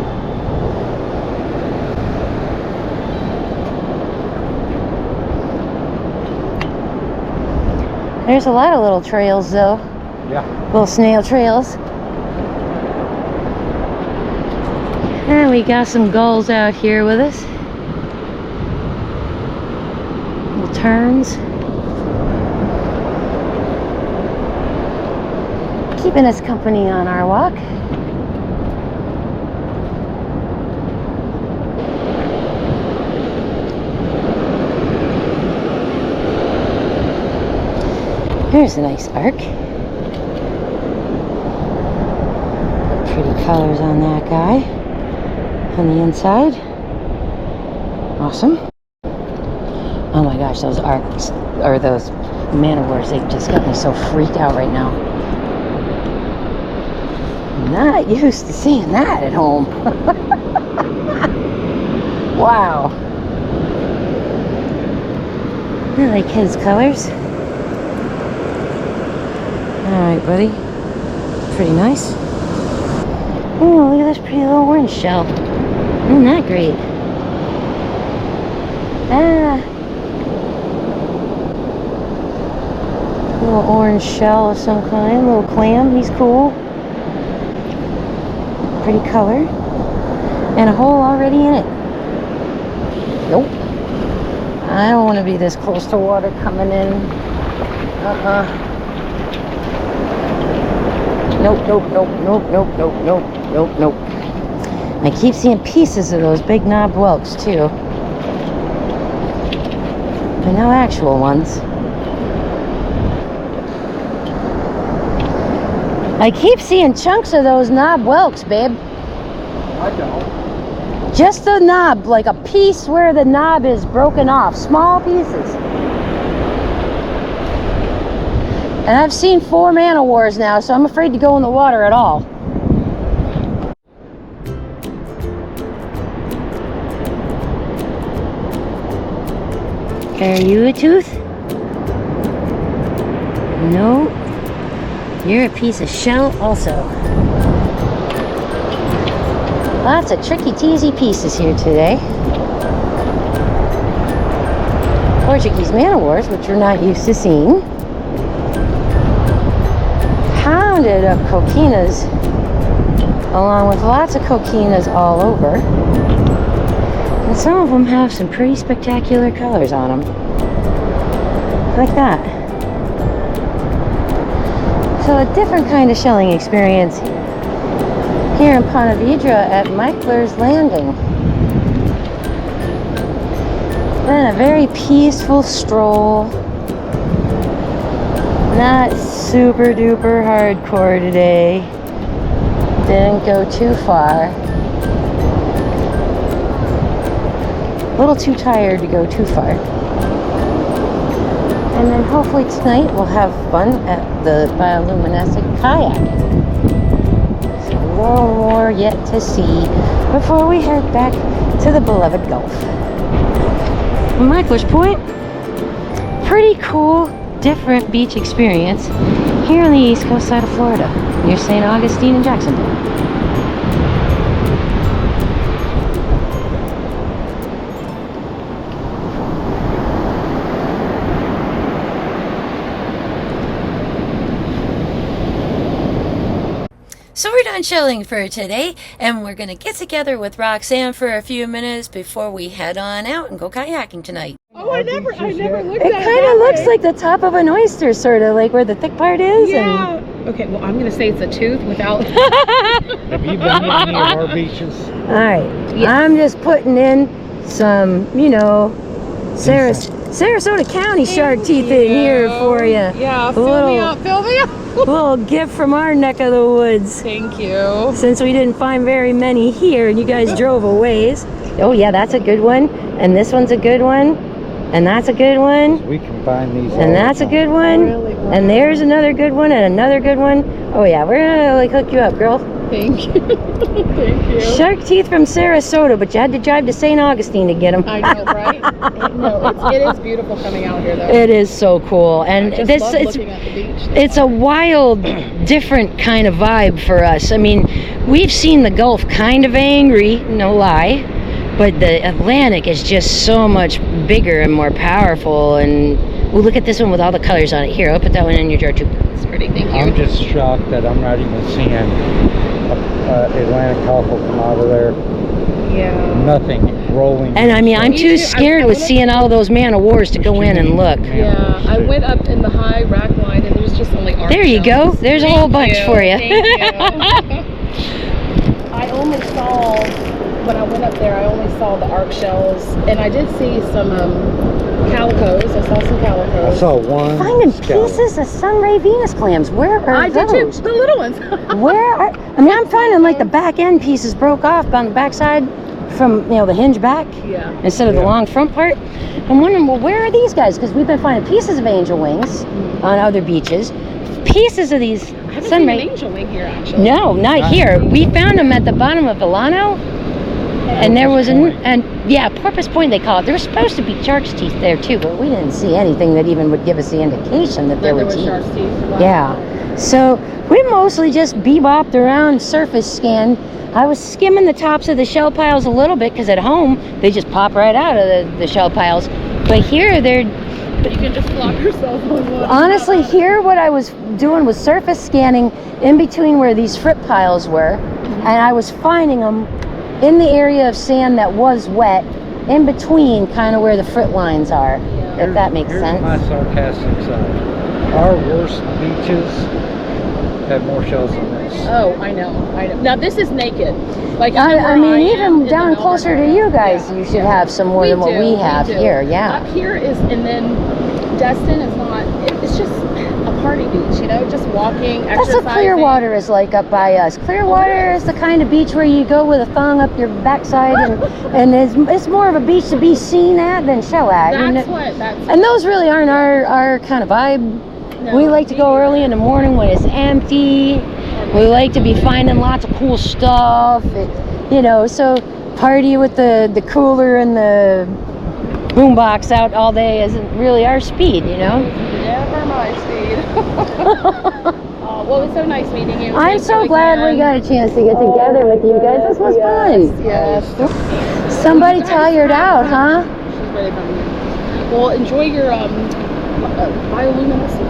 There's a lot of little trails though. Yeah. Little snail trails. And we got some gulls out here with us. Little terns. Keeping us company on our walk. Here's a nice arc. Pretty colors on that guy. On the inside. Awesome. Oh my gosh, those arcs, or those Man O Wars, they just got me so freaked out right now. Not used to seeing that at home. Wow. I like his colors. Alright, buddy. Pretty nice. Oh, look at this pretty little orange shell. Isn't that great? Ah. Little orange shell of some kind. Little clam. He's cool. Pretty color. And a hole already in it. Nope. I don't want to be this close to water coming in. Nope, nope, nope, nope, nope, nope, nope, nope, nope. I keep seeing pieces of those big knobbed whelks too. But no actual ones. I keep seeing chunks of those knobbed whelks, babe. I don't. Just the knob, like a piece where the knob is broken off. Small pieces. And I've seen 4 Man O Wars now, so I'm afraid to go in the water at all. Are you a tooth? No. You're a piece of shell also. Lots of tricky teasy pieces here today. Portuguese Man O Wars, which we're not used to seeing. Pounded up coquinas, along with lots of coquinas all over. And some of them have some pretty spectacular colors on them. Like that. So a different kind of shelling experience here in Ponte Vedra at Micklers Landing. Then a very peaceful stroll. Not super duper hardcore today. Didn't go too far. A little too tired to go too far. And then hopefully tonight we'll have fun at the Bioluminescent kayak. So a little more yet to see before we head back to the beloved Gulf. Micklers Point, pretty cool, different beach experience. here on the east coast side of Florida, near St. Augustine and Jacksonville. So we're done chilling for today, and we're going to get together with Roxanne for a few minutes before we head on out and go kayaking tonight. Oh, I never looked It at it. kind of looks like the top of an oyster, sort of like where the thick part is. Yeah. Okay, well, I'm going to say it's a tooth without... Have you been to any of our beaches? All right, Yes. I'm just putting in some, you know, Sarasota County shark teeth in here for you. Yeah, A fill little, me up, fill me up. little gift from our neck of the woods. Thank you. Since we didn't find very many here and you guys drove a ways. Oh yeah, that's a good one. And this one's a good one. And that's a good one. We can find these. And that's a good one. Really? And there's another good one and another good one. Oh yeah, we're gonna like hook you up, girl. Thank you. Thank you. Shark teeth from Sarasota, but you had to drive to St. Augustine to get them. I know, right? No, it is beautiful coming out here, though. It is so cool. And I just this love it's looking at the beach. it's a wild, different kind of vibe for us. I mean, we've seen the Gulf kind of angry, no lie, but the Atlantic is just so much bigger and more powerful. And we'll look at this one with all the colors on it. Here, I'll put that one in your jar too. It's pretty, thank you. I'm just shocked that I'm not even seeing Atlantic cockle come out of there. Yeah. Nothing rolling. And I mean, I'm Me too too. scared I with wanna- seeing all those Man O Wars to go in and look. Yeah, I went up in the high rack line and there's just only arc There you go. shells. There's a whole bunch for you. Thank you. I only saw, when I went up there, I only saw the arc shells, and I did see some calicos. I saw some I calicos. saw one. Finding scallop. pieces of sunray Venus clams. Where are I did too. those? The little ones. Where are, I mean, I'm finding like the back end pieces broke off on the backside from, you know, the hinge back Yeah. instead of the Yeah. long front part. I'm wondering, well, where are these guys? Because we've been finding pieces of angel wings on other beaches, pieces of these I haven't seen an sunray. angel wing here, actually. No, not Not here. here. We found them at the bottom of Vilano, and there was Porpoise an, and yeah, Porpoise Point they call it. There was supposed to be shark's teeth there too, but we didn't see anything that even would give us the indication that there There were was teeth. shark's teeth. Wow. Yeah. So we mostly just bebopped around, surface scanned. I was skimming the tops of the shell piles a little bit because at home they just pop right out of the shell piles. But here they're You can just flop yourself on one. honestly here what I was doing was surface scanning in between where these frip piles were, and I was finding them in the area of sand that was wet, in between kind of where the frit lines are. If that makes Here's sense. my sarcastic side. Our worst beaches have more shells than this. Oh, I know. Now this is naked. Like I mean, am even in down the closer to Melbourne you area. guys, Yeah. you should have some more than what do, we have do. here. Yeah. Up here is, and then Destin is not. It's just a party beach, you know, just walking, That's exercising. what Clearwater is like up by us. Clearwater is the kind of beach where you go with a thong up your backside, and it's more of a beach to be seen at than shell at. That's what. That's. And those really aren't our kind of vibe. No, We like to go early in the morning when it's empty. We like to be finding lots of cool stuff, you know, so party with the cooler and the boombox out all day isn't really our speed, you know. Never my speed. Well, it was so nice meeting you. I'm Thanks so for glad we again. got a chance to get together with you guys. This was fun. Yes. Somebody tired out, huh? She's ready for me. Well, enjoy your bioluminescence.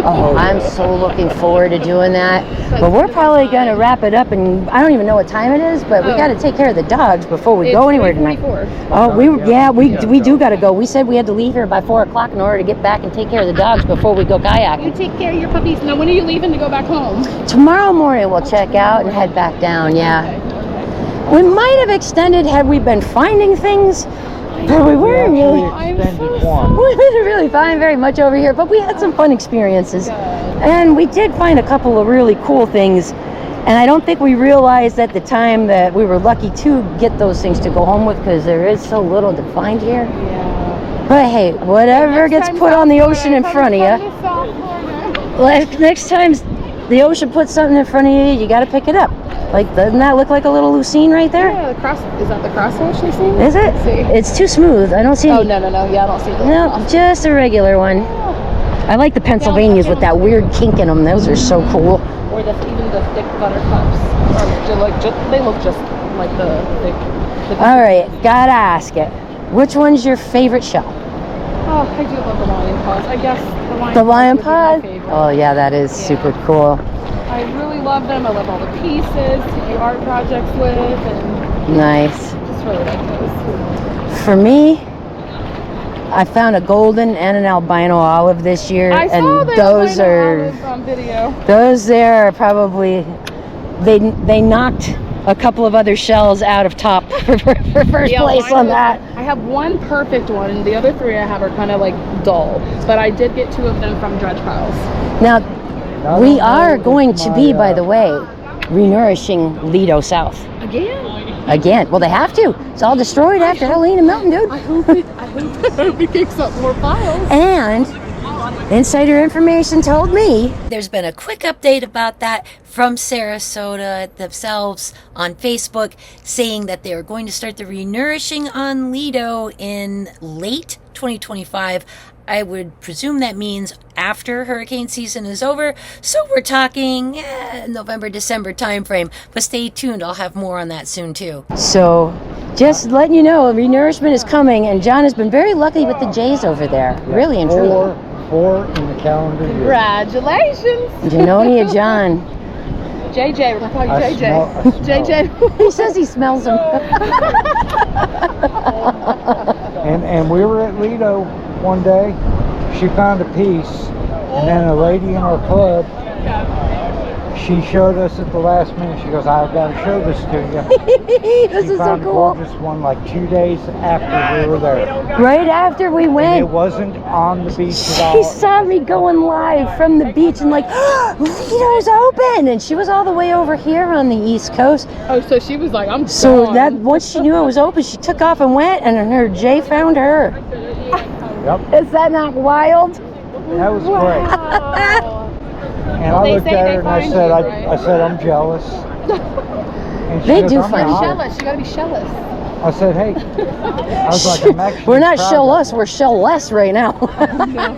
Oh, I'm so looking forward to doing that. But we're probably going to wrap it up, and I don't even know what time it is, but we Oh. got to take care of the dogs before we It's go anywhere tonight. 3:44. Oh, we do got to go. We said we had to leave here by 4 o'clock in order to get back and take care of the dogs before we go You kayaking. take care of your puppies. Now, when are you leaving to go back home? Tomorrow morning we'll check out and head back down, yeah. Okay. We might have extended had we been finding things, but we weren't Actually really. I'm extended so one. We didn't really find very much over here, but we had some fun experiences. And we did find a couple of really cool things. And I don't think we realized at the time that we were lucky to get those things to go home with, because there is so little to find here. Yeah. But hey, whatever gets put on the ocean in front of you. Next time the ocean puts something in front of you, you got to pick it up. Like, doesn't that look like a little lucine right there? Yeah, is that the crosswatch you seen? Is it? Let's see. It's too smooth. I don't see Oh, any. no. Yeah, I don't see that. No, just a regular one. I like the Pennsylvanias with that weird kink in them. Those are so cool. Or even the thick buttercups. They look just like the thick. All right, gotta ask it. Which one's your favorite shell? Oh, I do love the lion paws. I guess The lion would be my paws? favorite. Oh yeah, that is super cool. I really love them. I love all the pieces to do art projects with, and Nice. just really like those. For me, I found a golden and an albino olive this year, I and saw the those albino are olive on video. those there are probably they knocked a couple of other shells out of top for first place mine on was- that. I have one perfect one, and the other three I have are kind of like dull. But I did get 2 of them from dredge piles. Now, I we don't know are if going to be, my, by the way, renourishing Lido South again. Well, they have to. It's all destroyed after Helena Mountain, dude. I hope it kicks up more piles. And insider information told me There's been a quick update about that from Sarasota themselves on Facebook, saying that they are going to start the renourishing on Lido in late 2025. I would presume that means after hurricane season is over. So we're talking November, December timeframe. But stay tuned. I'll have more on that soon too. so. Just letting you know, renourishment is coming, and John has been very lucky with the Jays over there. Really and truly. Four in the calendar year. Congratulations, Janonia John. JJ. We're gonna call you I JJ. smell- JJ. He says he smells them. And we were at Lido one day. She found a piece, and then a lady in our club, she showed us at the last minute. She goes, "I've got to show this to you." This She is so found a cool. gorgeous one like 2 days after we were there. Right after we And it went, wasn't on the beach at she all. saw me going live from the beach and like, Lido's open! And she was all the way over here on the East Coast. Oh, so she was like, I'm So gone. that once she knew it was open, she took off and went, and her Jay found her. Yep, Is that not wild? that was great. Wow. And I They looked say at they her and I find said, you, I right? said, I'm jealous. And she They goes, do "I'm find not." you. Shellless. You gotta be shellless. I said, hey. I was like, I'm actually We're not proud shell of us, her. we're shell less right now. Yeah,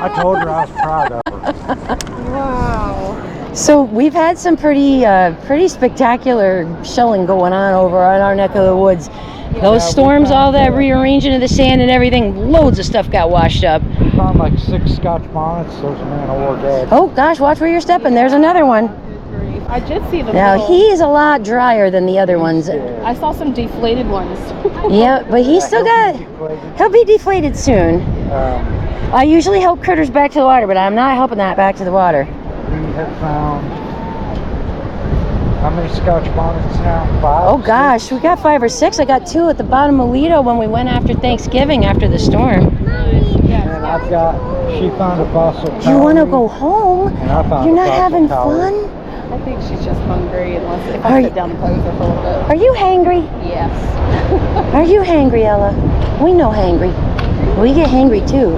I told her I was proud of her. Wow. So we've had some pretty spectacular shelling going on over on our neck of the woods. Those Yeah, we storms, found, all that rearranging of the sand and everything, loads of stuff got washed up. We found like 6 Scotch bonnets. Those Man O War dead. Oh gosh, watch where you're stepping. There's another one. I did see them. Now little- he's a lot drier than the other ones. I saw some deflated ones. Yeah, but he's still got. He'll be deflated soon. I usually help critters back to the water, but I'm not helping that back to the water. We have found, how many Scotch bonnets now? 5? Oh gosh, we got 5 or 6. I got 2 at the bottom of Lido when we went after Thanksgiving after the storm. And I've got, she found a fossil Do you want to cowrie, go home? and I found You're a not fossil having cowrie. fun? I think she's just hungry, unless if Are I you- sit down and play with her for a little bit. Are you hangry? Yes. Are you hangry, Ella? We know hangry. We get hangry too.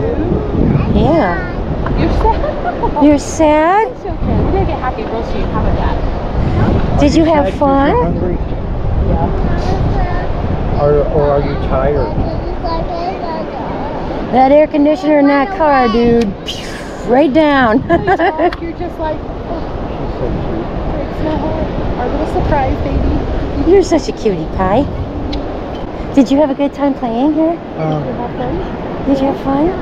Yeah. You're sad. You're sad? It's okay. We're gonna get happy real soon. How about that? Did you have Sad 'cause fun? you're hungry? Yeah. Or are you tired? That air conditioner in that car, dude. Right down. You're just like, She's so cute. breaks my heart. Our little surprise baby. You're such a cutie pie. Did you have a good time playing here? Have fun? Did you have fun?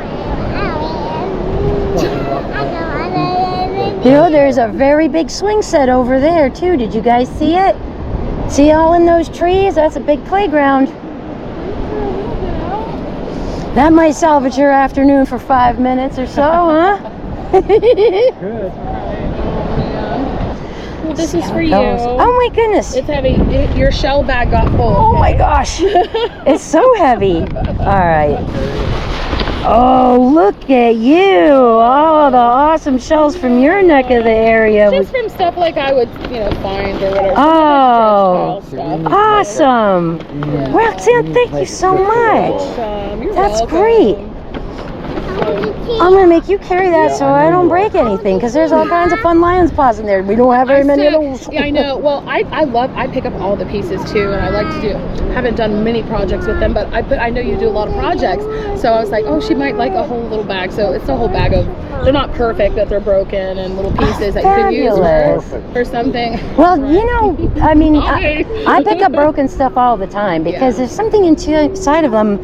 You know, there's a very big swing set over there too. Did you guys see it? See all in those trees? That's a big playground. That might salvage your afternoon for 5 minutes or so, huh? Good. Well, this is for you. Oh my goodness. It's heavy. Your shell bag got full. Oh my okay? gosh. It's so heavy. All right. Oh, look at you. Oh, the awesome shells from your neck of the area. Just from stuff like I would, find or whatever. Oh. Some of it's Awesome. Roxanne, thank you so much. You're That's welcome. great. I'm gonna make you carry that so I don't break anything, because there's all kinds of fun lion's paws in there. We don't have very many of those. Yeah, I know. Well, I pick up all the pieces too, and I like to do. Haven't done many projects with them, but I know you do a lot of projects. So I was like, oh, she might like a whole little bag. So it's a whole bag of. They're not perfect, but they're broken and little pieces that you can use for something. Well, you know, I mean, I pick up broken stuff all the time because there's something inside of them.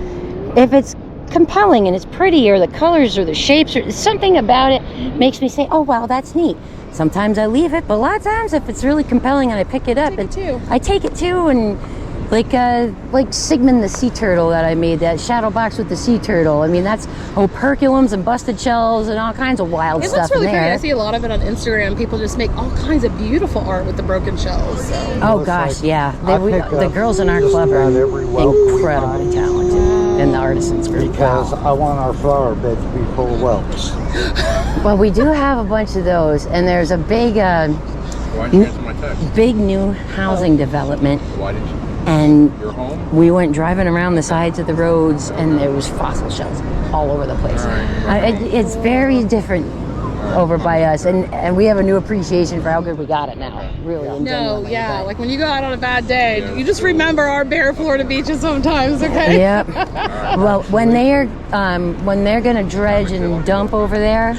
If it's compelling and it's pretty, or the colors or the shapes or something about it makes me say, oh wow, that's neat. Sometimes I leave it, but a lot of times if it's really compelling and I pick it up, I take it too. And like Sigmund the sea turtle that I made, that shadow box with the sea turtle. I mean, that's operculums and busted shells and all kinds of wild stuff. It looks really pretty. I see a lot of it on Instagram. People just make all kinds of beautiful art with the broken shells. So. Oh gosh, yeah. The girls in our club are incredibly talented, and the artisans group. Because I want our flower bed to be full of whelks. Well, we do have a bunch of those, and there's a big, big new housing development. Why did you? And we went driving around the sides of the roads, and there was fossil shells all over the place. It's very different over by us, and we have a new appreciation for how good we got it now. Really. Like when you go out on a bad day, you just remember our bare Florida beaches sometimes. Okay. Yep. Well, when they're gonna dredge and dump over there,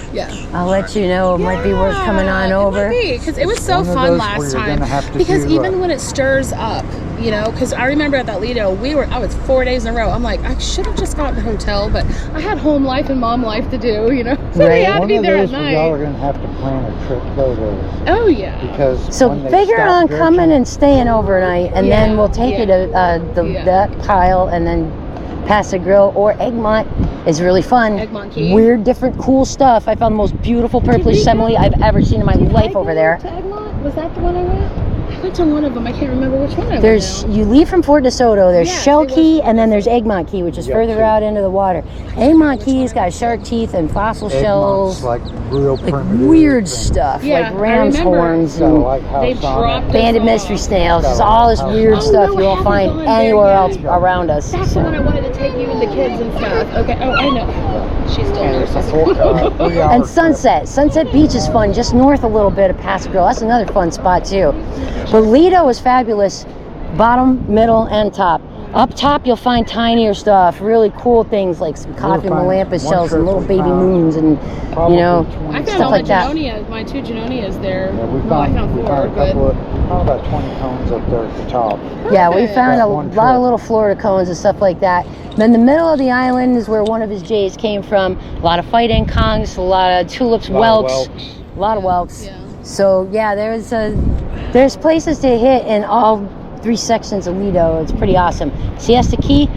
I'll let you know. It might be worth coming on over. Because it was so fun last time. Because even when it stirs up, you know, because I remember at that Lido, I was 4 days in a row. I'm like, I should have just gotten a hotel, but I had home life and mom life to do, you know. So we had to be there at night. Y'all are gonna have to plan a trip to go there. Oh yeah. Because figure on coming and staying overnight, and then we'll take you to that Kyle, and then Paso Grill or Egmont is really fun. Egmont Key. Weird, different, cool stuff. I found the most beautiful purplish semele I've ever seen in my life over there. To Egmont? Was that the one I went? I went to one of them. I can't remember which one I went to. You leave from Fort DeSoto. There's Shell Key, and then there's Egmont Key, which is further out into the water. Egmont Key's got shark teeth and fossil shells. Like real primitive. Weird stuff, like ram's horns and banded mystery snails. Just all this weird stuff you won't find anywhere else around us. That's the one I wanted to take you and the kids and stuff. Okay. Oh, I know. She's still there. And Sunset Beach is fun, just north a little bit of Paso Grill. That's another fun spot too. But Lido is fabulous, bottom, middle, and top. Up top, you'll find tinier stuff, really cool things like some coffee melampus shells and little baby moons, and stuff like that. My two Genonias there. Yeah, I found 4. About 20 cones up there at the top. Yeah, we found a lot of little Florida cones and stuff like that. Then the middle of the island is where one of his jays came from. A lot of fighting kongs, a lot of tulips, whelks, a lot of whelks. Yeah. So yeah, there's places to hit in all 3 sections of Lido. It's pretty awesome. Siesta Key.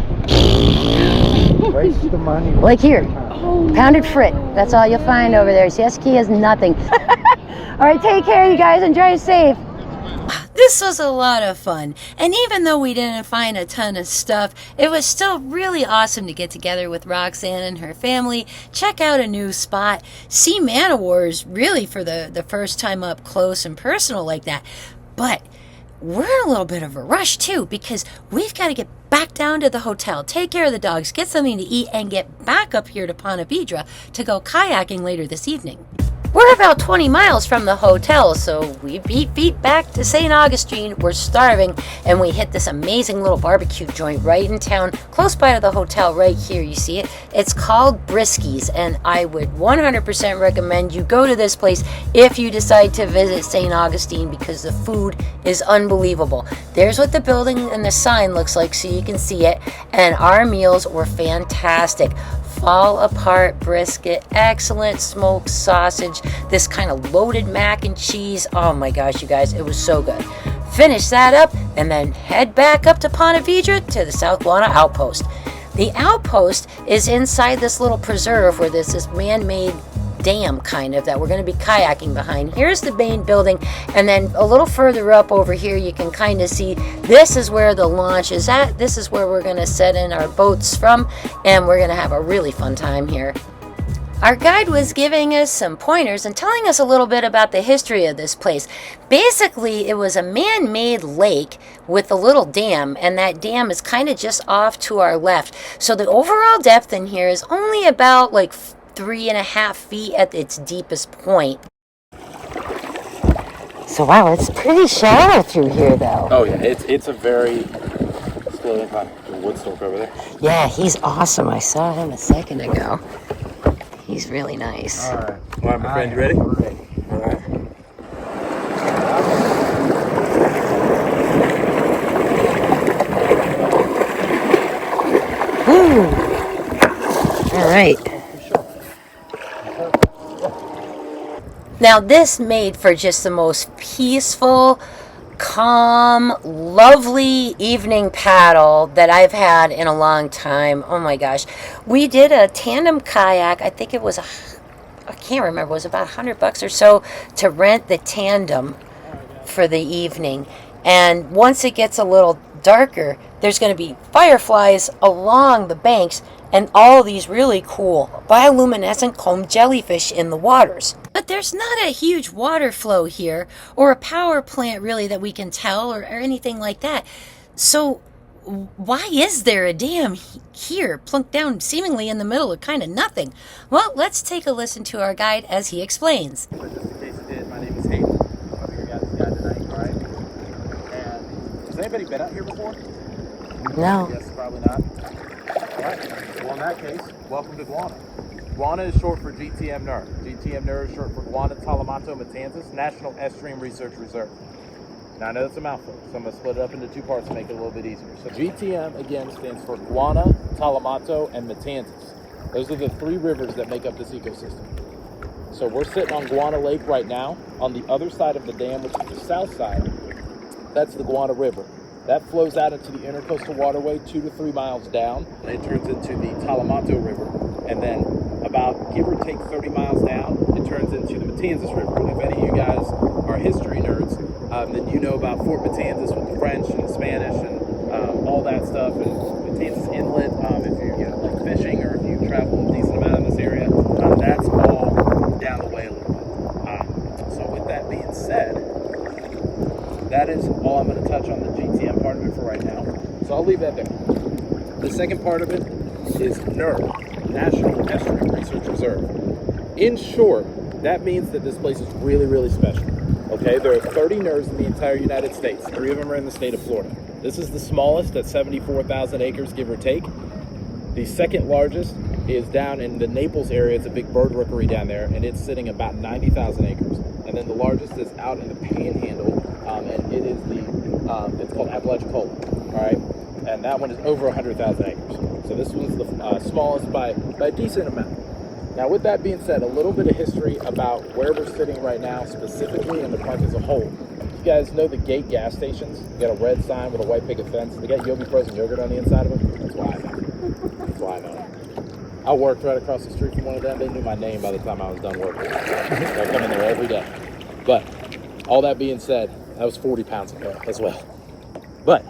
Waste the money. Like here, pounded frit. That's all you'll find over there. Siesta Key has nothing. All right, take care, you guys, and drive safe. This was a lot of fun, and even though we didn't find a ton of stuff, it was still really awesome to get together with Roxanne and her family, check out a new spot, see Man O Wars really for the first time up close and personal like that. But we're in a little bit of a rush too, because we've got to get back down to the hotel, take care of the dogs, get something to eat, and get back up here to Ponte Vedra to go kayaking later this evening. We're about 20 miles from the hotel, so we beat feet back to St. Augustine. We're starving, and we hit this amazing little barbecue joint right in town, close by to the hotel right here. You see it? It's called Brisky's, and I would 100% recommend you go to this place if you decide to visit St. Augustine, because the food is unbelievable. There's what the building and the sign looks like so you can see it, and our meals were fantastic. Fall apart brisket, excellent smoked sausage, this kind of loaded mac and cheese. Oh my gosh, you guys, it was so good. Finish that up and then head back up to Ponte Vedra to the South Guana Outpost. The outpost is inside this little preserve where there's this man-made dam kind of that we're going to be kayaking behind. Here's the main building, and then a little further up over here you can kind of see this is where the launch is at. This is where we're going to set in our boats from, and we're going to have a really fun time here. Our guide was giving us some pointers and telling us a little bit about the history of this place. Basically, it was a man-made lake with a little dam, and that dam is kind of just off to our left. So the overall depth in here is only about like 3.5 feet at its deepest point. So wow, it's pretty shallow through here though. Oh yeah, it's a very slow incline. The wood stork over there. Yeah, he's awesome. I saw him a second ago. He's really nice. All right. All right, my friend, you ready? Ready. All right. Woo! All right. Now this made for just the most peaceful, calm, lovely evening paddle that I've had in a long time. Oh my gosh. We did a tandem kayak. I think it was, I can't remember, it was about $100 or so to rent the tandem for the evening. And once it gets a little darker, there's going to be fireflies along the banks and all these really cool bioluminescent comb jellyfish in the waters. But there's not a huge water flow here or a power plant really that we can tell or anything like that. So why is there a dam here plunked down seemingly in the middle of kind of nothing? Well, let's take a listen to our guide as he explains. Just in case you did, my name is Hayden. I'm your guide tonight, all right? And has anybody been out here before? No. Yes, probably not. All right. Well, in that case, welcome to Guana. Guana is short for GTM NER. GTM NER is short for Guana Talamato Matanzas National Estuarine Research Reserve. Now, I know that's a mouthful, so I'm going to split it up into two parts to make it a little bit easier. So GTM, again, stands for Guana, Talamato, and Matanzas. Those are the three rivers that make up this ecosystem. So we're sitting on Guana Lake right now. On the other side of the dam, which is the south side, that's the Guana River. That flows out into the intercoastal waterway 2 to 3 miles down. It turns into the Talamato River. And then about, give or take 30 miles down, it turns into the Matanzas River. And if any of you guys are history nerds, then you know about Fort Matanzas with the French and the Spanish and all that stuff. And Matanzas Inlet, if you like fishing or if you travel a decent amount in this area, that's all down the way a little bit. So with that being said, that is all I'm going to touch on the GTM part of it for right now. So I'll leave that there. The second part of it is NER, National Estuarine Research Reserve. In short, that means that this place is really, really special. Okay, there are 30 NERs in the entire United States. 3 of them are in the state of Florida. This is the smallest at 74,000 acres, give or take. The second largest is down in the Naples area. It's a big bird rookery down there, and it's sitting about 90,000 acres. And then the largest is out in the Panhandle, and it is it's called Apalachicola, all right? And that one is over 100,000 acres. So this one's the smallest by a decent amount. Now, with that being said, a little bit of history about where we're sitting right now, specifically in the park as a whole. You guys know the Gate gas stations? You got a red sign with a white picket fence. They got Yogi frozen yogurt on the inside of them. That's why I know. That's why I know. I worked right across the street from one of them. They knew my name by the time I was done working. I come in there every day. But all that being said, that was 40 pounds ago as well. But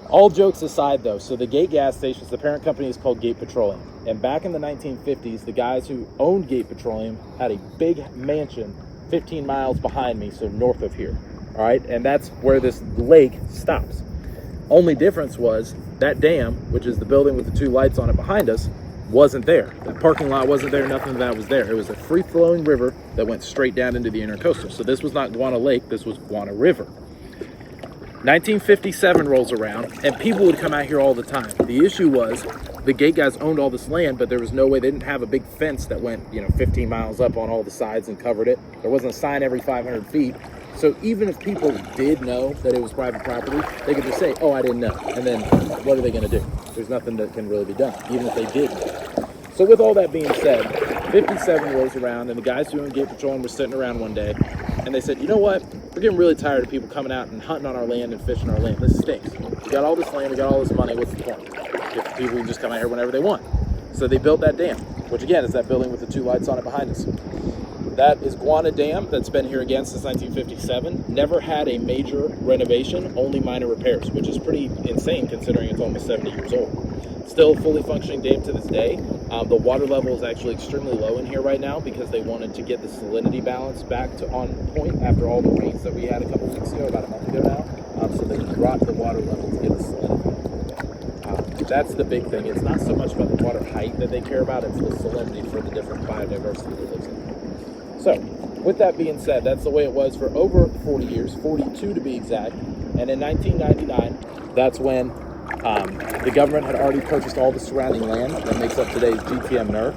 all jokes aside, though, so the Gate gas stations, the parent company is called Gate Petroleum. And back in the 1950s, the guys who owned Gate Petroleum had a big mansion 15 miles behind me, so north of here. All right, and that's where this lake stops. Only difference was that dam, which is the building with the 2 lights on it behind us, wasn't there. That parking lot wasn't there, nothing of that was there. It was a free-flowing river that went straight down into the intercoastal. So this was not Guana Lake, this was Guana River. 1957 rolls around, and people would come out here all the time. The issue was the Gate guys owned all this land, but there was no way, they didn't have a big fence that went 15 miles up on all the sides and covered it. There wasn't a sign every 500 feet. So even if people did know that it was private property, they could just say, oh, I didn't know. And then what are they going to do? There's nothing that can really be done, even if they did know. So with all that being said, 57 rolls around, and the guys doing Gate Petroleum were sitting around one day, and they said, you know what? We're getting really tired of people coming out and hunting on our land and fishing our land. This stinks. We got all this land, we got all this money. What's the point? If people can just come out here whenever they want. So they built that dam, which again is that building with the 2 lights on it behind us. That is Guana Dam, that's been here again since 1957. Never had a major renovation, only minor repairs, which is pretty insane considering it's almost 70 years old. Still a fully functioning dam to this day. The water level is actually extremely low in here right now because they wanted to get the salinity balance back to on point after all the rains that we had a couple weeks ago, about a month ago now. So they dropped the water level to get the salinity. That's the big thing. It's not so much about the water height that they care about, it's the salinity for the different biodiversity that lives in it. So, with that being said, that's the way it was for over 40 years, 42 to be exact. And in 1999, that's when the government had already purchased all the surrounding land that makes up today's GTM NER,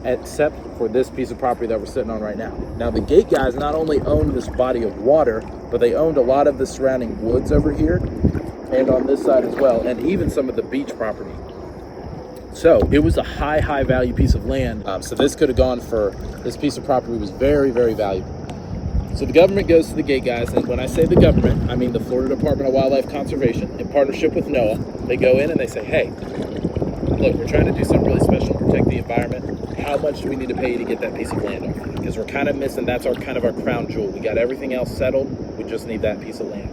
except for this piece of property that we're sitting on right now. Now, the gate guys not only owned this body of water, but they owned a lot of the surrounding woods over here and on this side as well, and even some of the beach property. So it was a high value piece of land. So this could have gone for, this piece of property was very valuable. So the government goes to the gate guys, and when I say the government, I mean the Florida Department of Wildlife Conservation, in partnership with NOAA. They go in and they say, hey, look, we're trying to do something really special to protect the environment. How much do we need to pay to get that piece of land off? Because we're kind of missing, that's our kind of our crown jewel. We got everything else settled, we just need that piece of land.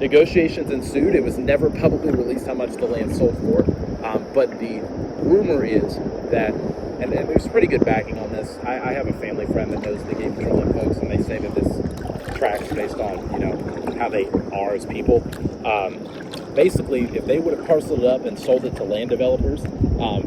Negotiations ensued. It was never publicly released how much the land sold for, but the rumor is that, and there's pretty good backing on this. I have a family friend that knows the game patrolling folks, and they say that this tracks based on, you know, how they are as people. Basically, if they would have parceled it up and sold it to land developers,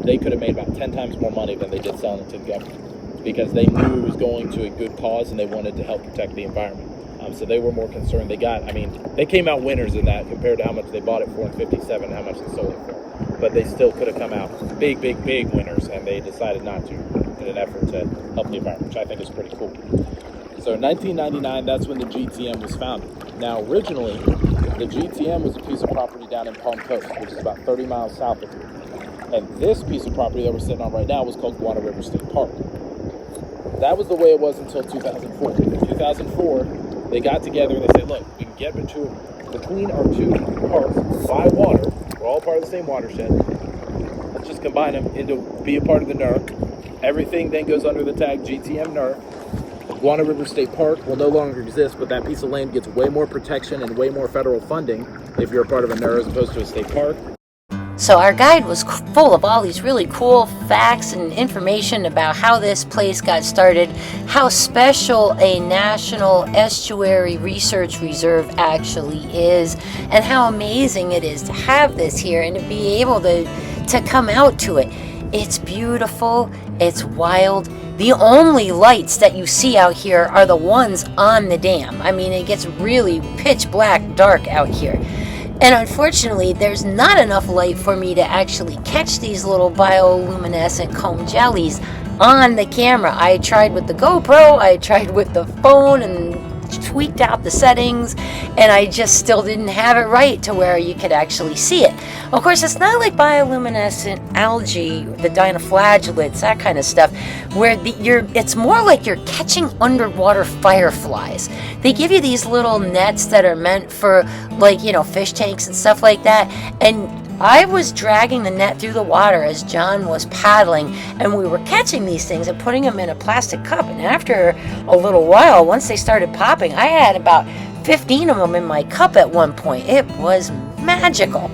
they could have made about 10 times more money than they did selling it to the government, because they knew it was going to a good cause and they wanted to help protect the environment. So they were more concerned. They got, I mean, they came out winners in that compared to how much they bought it for in 57 and how much they sold it for. But they still could have come out big winners, and they decided not to in an effort to help the environment, which I think is pretty cool. So in 1999, that's when the GTM was founded. Now, originally, the GTM was a piece of property down in Palm Coast, which is about 30 miles south of here. And this piece of property that we're sitting on right now was called Guana River State Park. That was the way it was until 2004. In 2004, they got together and they said, look, we can get between our two parks by water. We're all part of the same watershed. Let's just combine them into be a part of the NER. Everything then goes under the tag GTM NER. Guana River State Park will no longer exist, but that piece of land gets way more protection and way more federal funding if you're a part of a NER as opposed to a state park. So our guide was full of all these really cool facts and information about how this place got started, how special a National Estuary Research Reserve actually is, and how amazing it is to have this here and to be able to come out to it. It's beautiful, it's wild. The only lights that you see out here are the ones on the dam. I mean, it gets really pitch black dark out here. And unfortunately, there's not enough light for me to actually catch these little bioluminescent comb jellies on the camera. I tried with the GoPro, I tried with the phone and tweaked out the settings, and I just still didn't have it right to where you could actually see it. Of course, it's not like bioluminescent algae, the dinoflagellates, that kind of stuff, where it's more like you're catching underwater fireflies. They give you these little nets that are meant for, like, you know, fish tanks and stuff like that, and I was dragging the net through the water as John was paddling, and we were catching these things and putting them in a plastic cup. And after a little while, once they started popping, I had about 15 of them in my cup at one point. It was magical.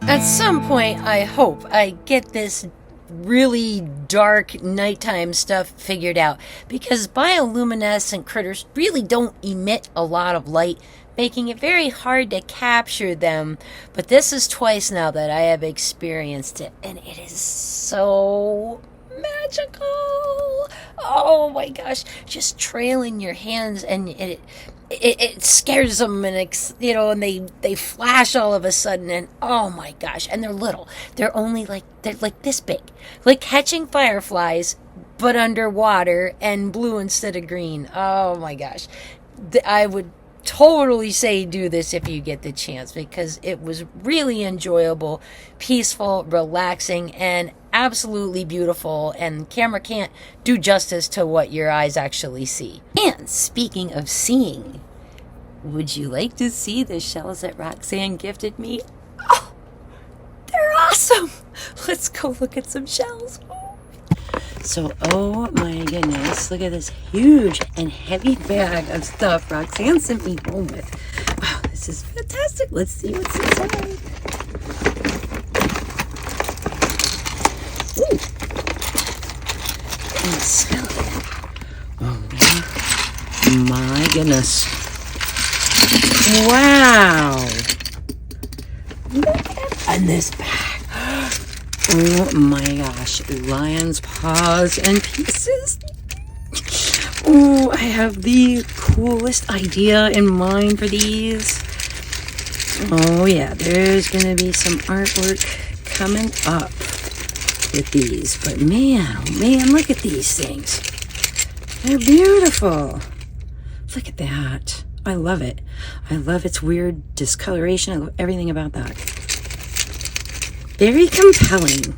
At some point, I hope I get this really dark nighttime stuff figured out, because bioluminescent critters really don't emit a lot of light, making it very hard to capture them. But this is twice now that I have experienced it, and it is so magical. Oh my gosh, just trailing your hands, and it scares them, and and they flash all of a sudden, and oh my gosh, and they're little. They're like this big, like catching fireflies but underwater and blue instead of green. Oh my gosh, I would totally say do this if you get the chance, because it was really enjoyable, peaceful, relaxing, and absolutely beautiful, and camera can't do justice to what your eyes actually see. And speaking of seeing, would you like to see the shells that Roxanne gifted me? Oh, they're awesome. Let's go look at some shells. So, oh my goodness, look at this huge and heavy bag of stuff Roxanne sent me home with. Oh, this is fantastic. Let's see what's inside. Ooh. And smell it. Oh my goodness. Wow. Look at on this bag. Oh my gosh, lion's paws and pieces. Oh, I have the coolest idea in mind for these. Oh yeah, there's gonna be some artwork coming up with these. But man, oh man, look at these things. They're beautiful. Look at that. I love it. I love its weird discoloration. I love everything about that. Very compelling.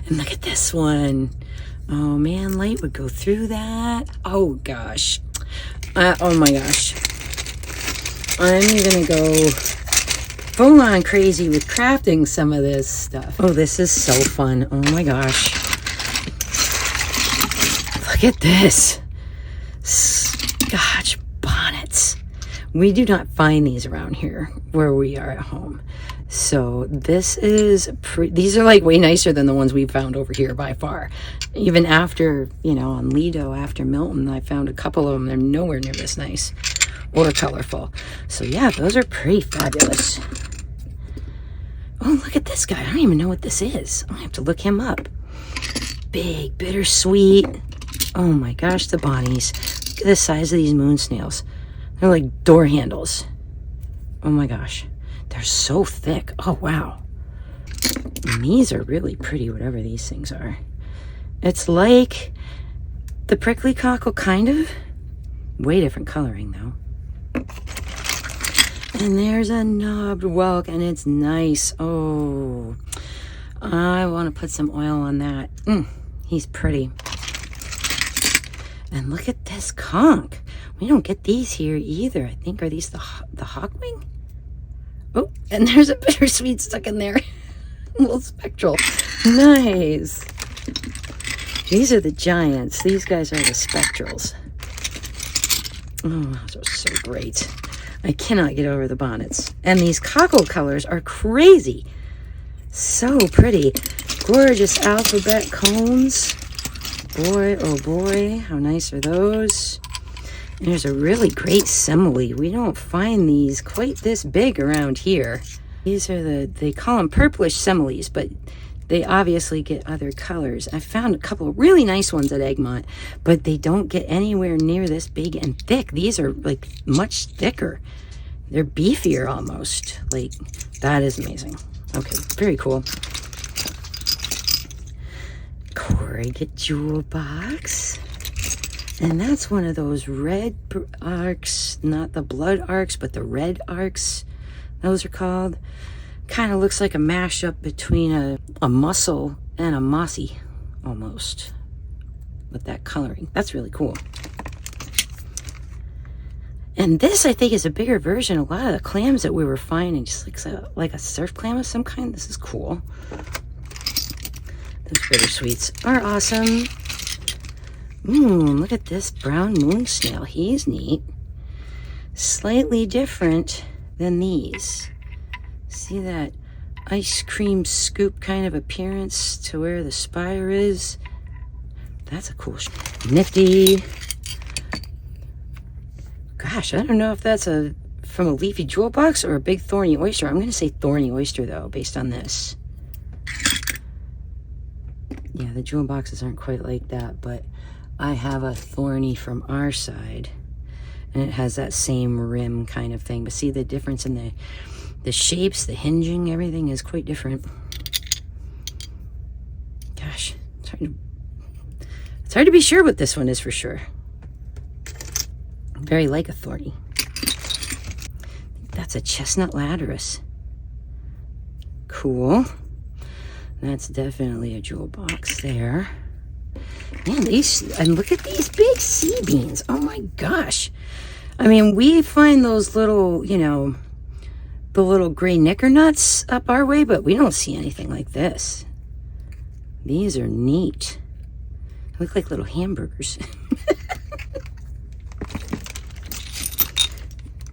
And look at this one. Oh man, light would go through that. Oh gosh. Oh my gosh. I'm gonna go full on crazy with crafting some of this stuff. Oh, this is so fun. Oh my gosh. Look at this. Gosh, bonnets. We do not find these around here where we are at home. So this is these are like way nicer than the ones we found over here by far. Even after, you know, on Lido, after Milton, I found a couple of them. They're nowhere near this nice or colorful. So yeah, those are pretty fabulous. Oh, look at this guy. I don't even know what this is. I have to look him up. Big, bittersweet. Oh my gosh, the bonnies. Look at the size of these moon snails. They're like door handles. Oh my gosh. They're so thick. Oh, wow. And these are really pretty, whatever these things are. It's like the prickly cockle, kind of. Way different coloring, though. And there's a knobbed whelk, and it's nice. Oh, I want to put some oil on that. He's pretty. And look at this conch. We don't get these here either. I think, are these the hawkwing? Oh, and there's a bittersweet stuck in there. A little spectral. Nice. These are the giants. These guys are the spectrals. Oh, those are so great. I cannot get over the bonnets. And these cockle colors are crazy. So pretty. Gorgeous alphabet cones. Boy, oh boy, how nice are those? There's a really great simile. We don't find these quite this big around here. These are they call them purplish similes, but they obviously get other colors. I found a couple of really nice ones at Egmont, but they don't get anywhere near this big and thick. These are like much thicker. They're beefier almost. Like, that is amazing. Okay, very cool. Corrugate jewel box. And that's one of those red arcs, not the blood arcs, but the red arcs, those are called. Kind of looks like a mashup between a mussel and a mossy, almost, with that coloring. That's really cool. And this, I think, is a bigger version. A lot of the clams that we were finding just looks like a surf clam of some kind. This is cool. Those bittersweets are awesome. Look at this brown moon snail. He's neat. Slightly different than these. See that ice cream scoop kind of appearance to where the spire is? That's a cool nifty. Gosh, I don't know if that's from a leafy jewel box or a big thorny oyster. I'm going to say thorny oyster, though, based on this. Yeah, the jewel boxes aren't quite like that, but I have a thorny from our side, and it has that same rim kind of thing. But see the difference in the shapes, the hinging, everything is quite different. Gosh, it's hard to be sure what this one is for sure. Very like a thorny. That's a chestnut ladderus. Cool. That's definitely a jewel box there. Man, and look at these big sea beans. Oh my gosh. I mean, we find those little, you know, the little gray knickernuts up our way, but we don't see anything like this. These are neat. They look like little hamburgers.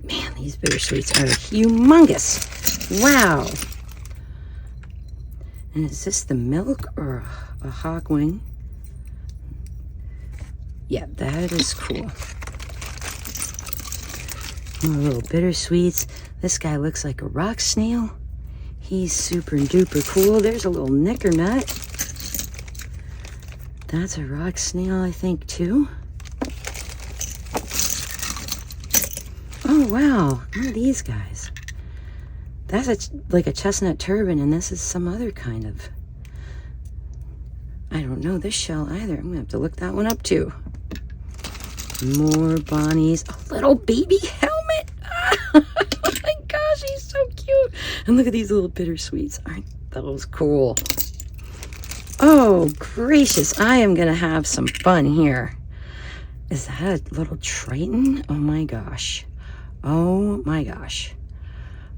Man, these bittersweets are humongous. Wow. And is this the milk or a hawkwing? Yeah, that is cool. Oh, little bittersweets. This guy looks like a rock snail. He's super duper cool. There's a little knicker nut. That's a rock snail, I think, too. Oh, wow. What are these guys? That's like a chestnut turban, and this is some other kind of... I don't know this shell either. I'm going to have to look that one up, too. More bonnies. A little baby helmet. Oh, my gosh, he's so cute. And look at these little bittersweets. Aren't those cool? Oh, gracious. I am going to have some fun here. Is that a little Triton? Oh, my gosh. Oh my gosh.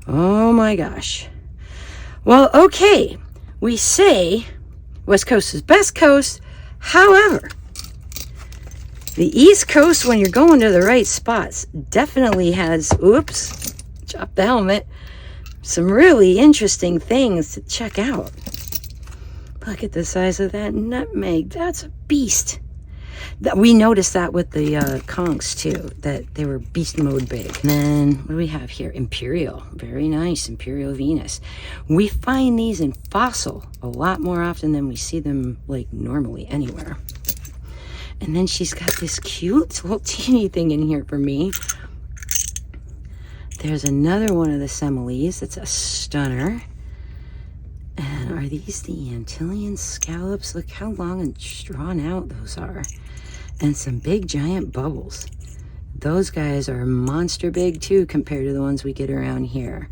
Oh my gosh. Well, okay. We say West Coast is best coast. However, the East Coast, when you're going to the right spots, definitely has, oops, dropped the helmet, some really interesting things to check out. Look at the size of that nutmeg. That's a beast. We noticed that with the conchs too, that they were beast mode big. And then what do we have here? Imperial, very nice, Imperial Venus. We find these in fossil a lot more often than we see them like normally anywhere. And then she's got this cute little teeny thing in here for me. There's another one of the similes. That's a stunner. And are these the Antillean scallops? Look how long and drawn out those are. And some big giant bubbles. Those guys are monster big too compared to the ones we get around here.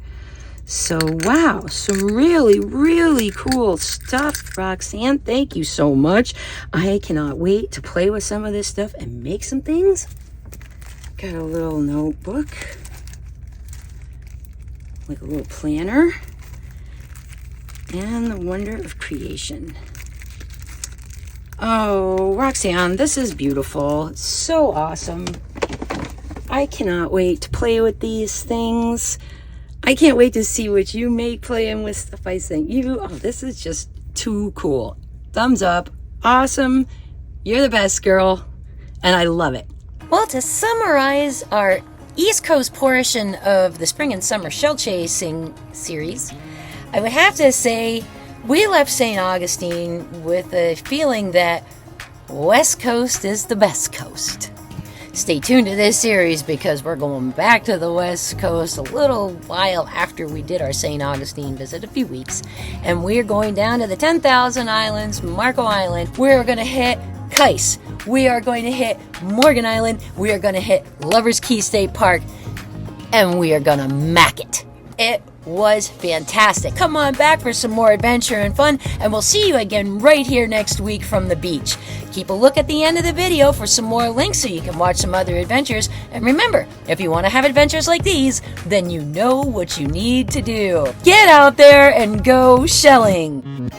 So wow, some really, really cool stuff, Roxanne. Thank you so much. I cannot wait to play with some of this stuff and make some things. Got a little notebook. Like a little planner. And the wonder of creation. Oh, Roxanne, this is beautiful. It's so awesome. I cannot wait to play with these things. I can't wait to see what you make playing with stuff I sent you. Oh, this is just too cool. Thumbs up. Awesome. You're the best, girl. And I love it. Well, to summarize our East Coast portion of the spring and summer shell chasing series, I would have to say we left St. Augustine with a feeling that West Coast is the best coast. Stay tuned to this series because we're going back to the West Coast a little while after we did our St. Augustine visit, a few weeks. And we're going down to the 10,000 Islands, Marco Island. We're going to hit Kais. We are going to hit Morgan Island. We are going to hit Lover's Key State Park. And we are going to mack it. It was fantastic. Come on back for some more adventure and fun, and we'll see you again right here next week from the beach. Keep a look at the end of the video for some more links so you can watch some other adventures. And remember, if you want to have adventures like these, then you know what you need to do. Get out there and go shelling!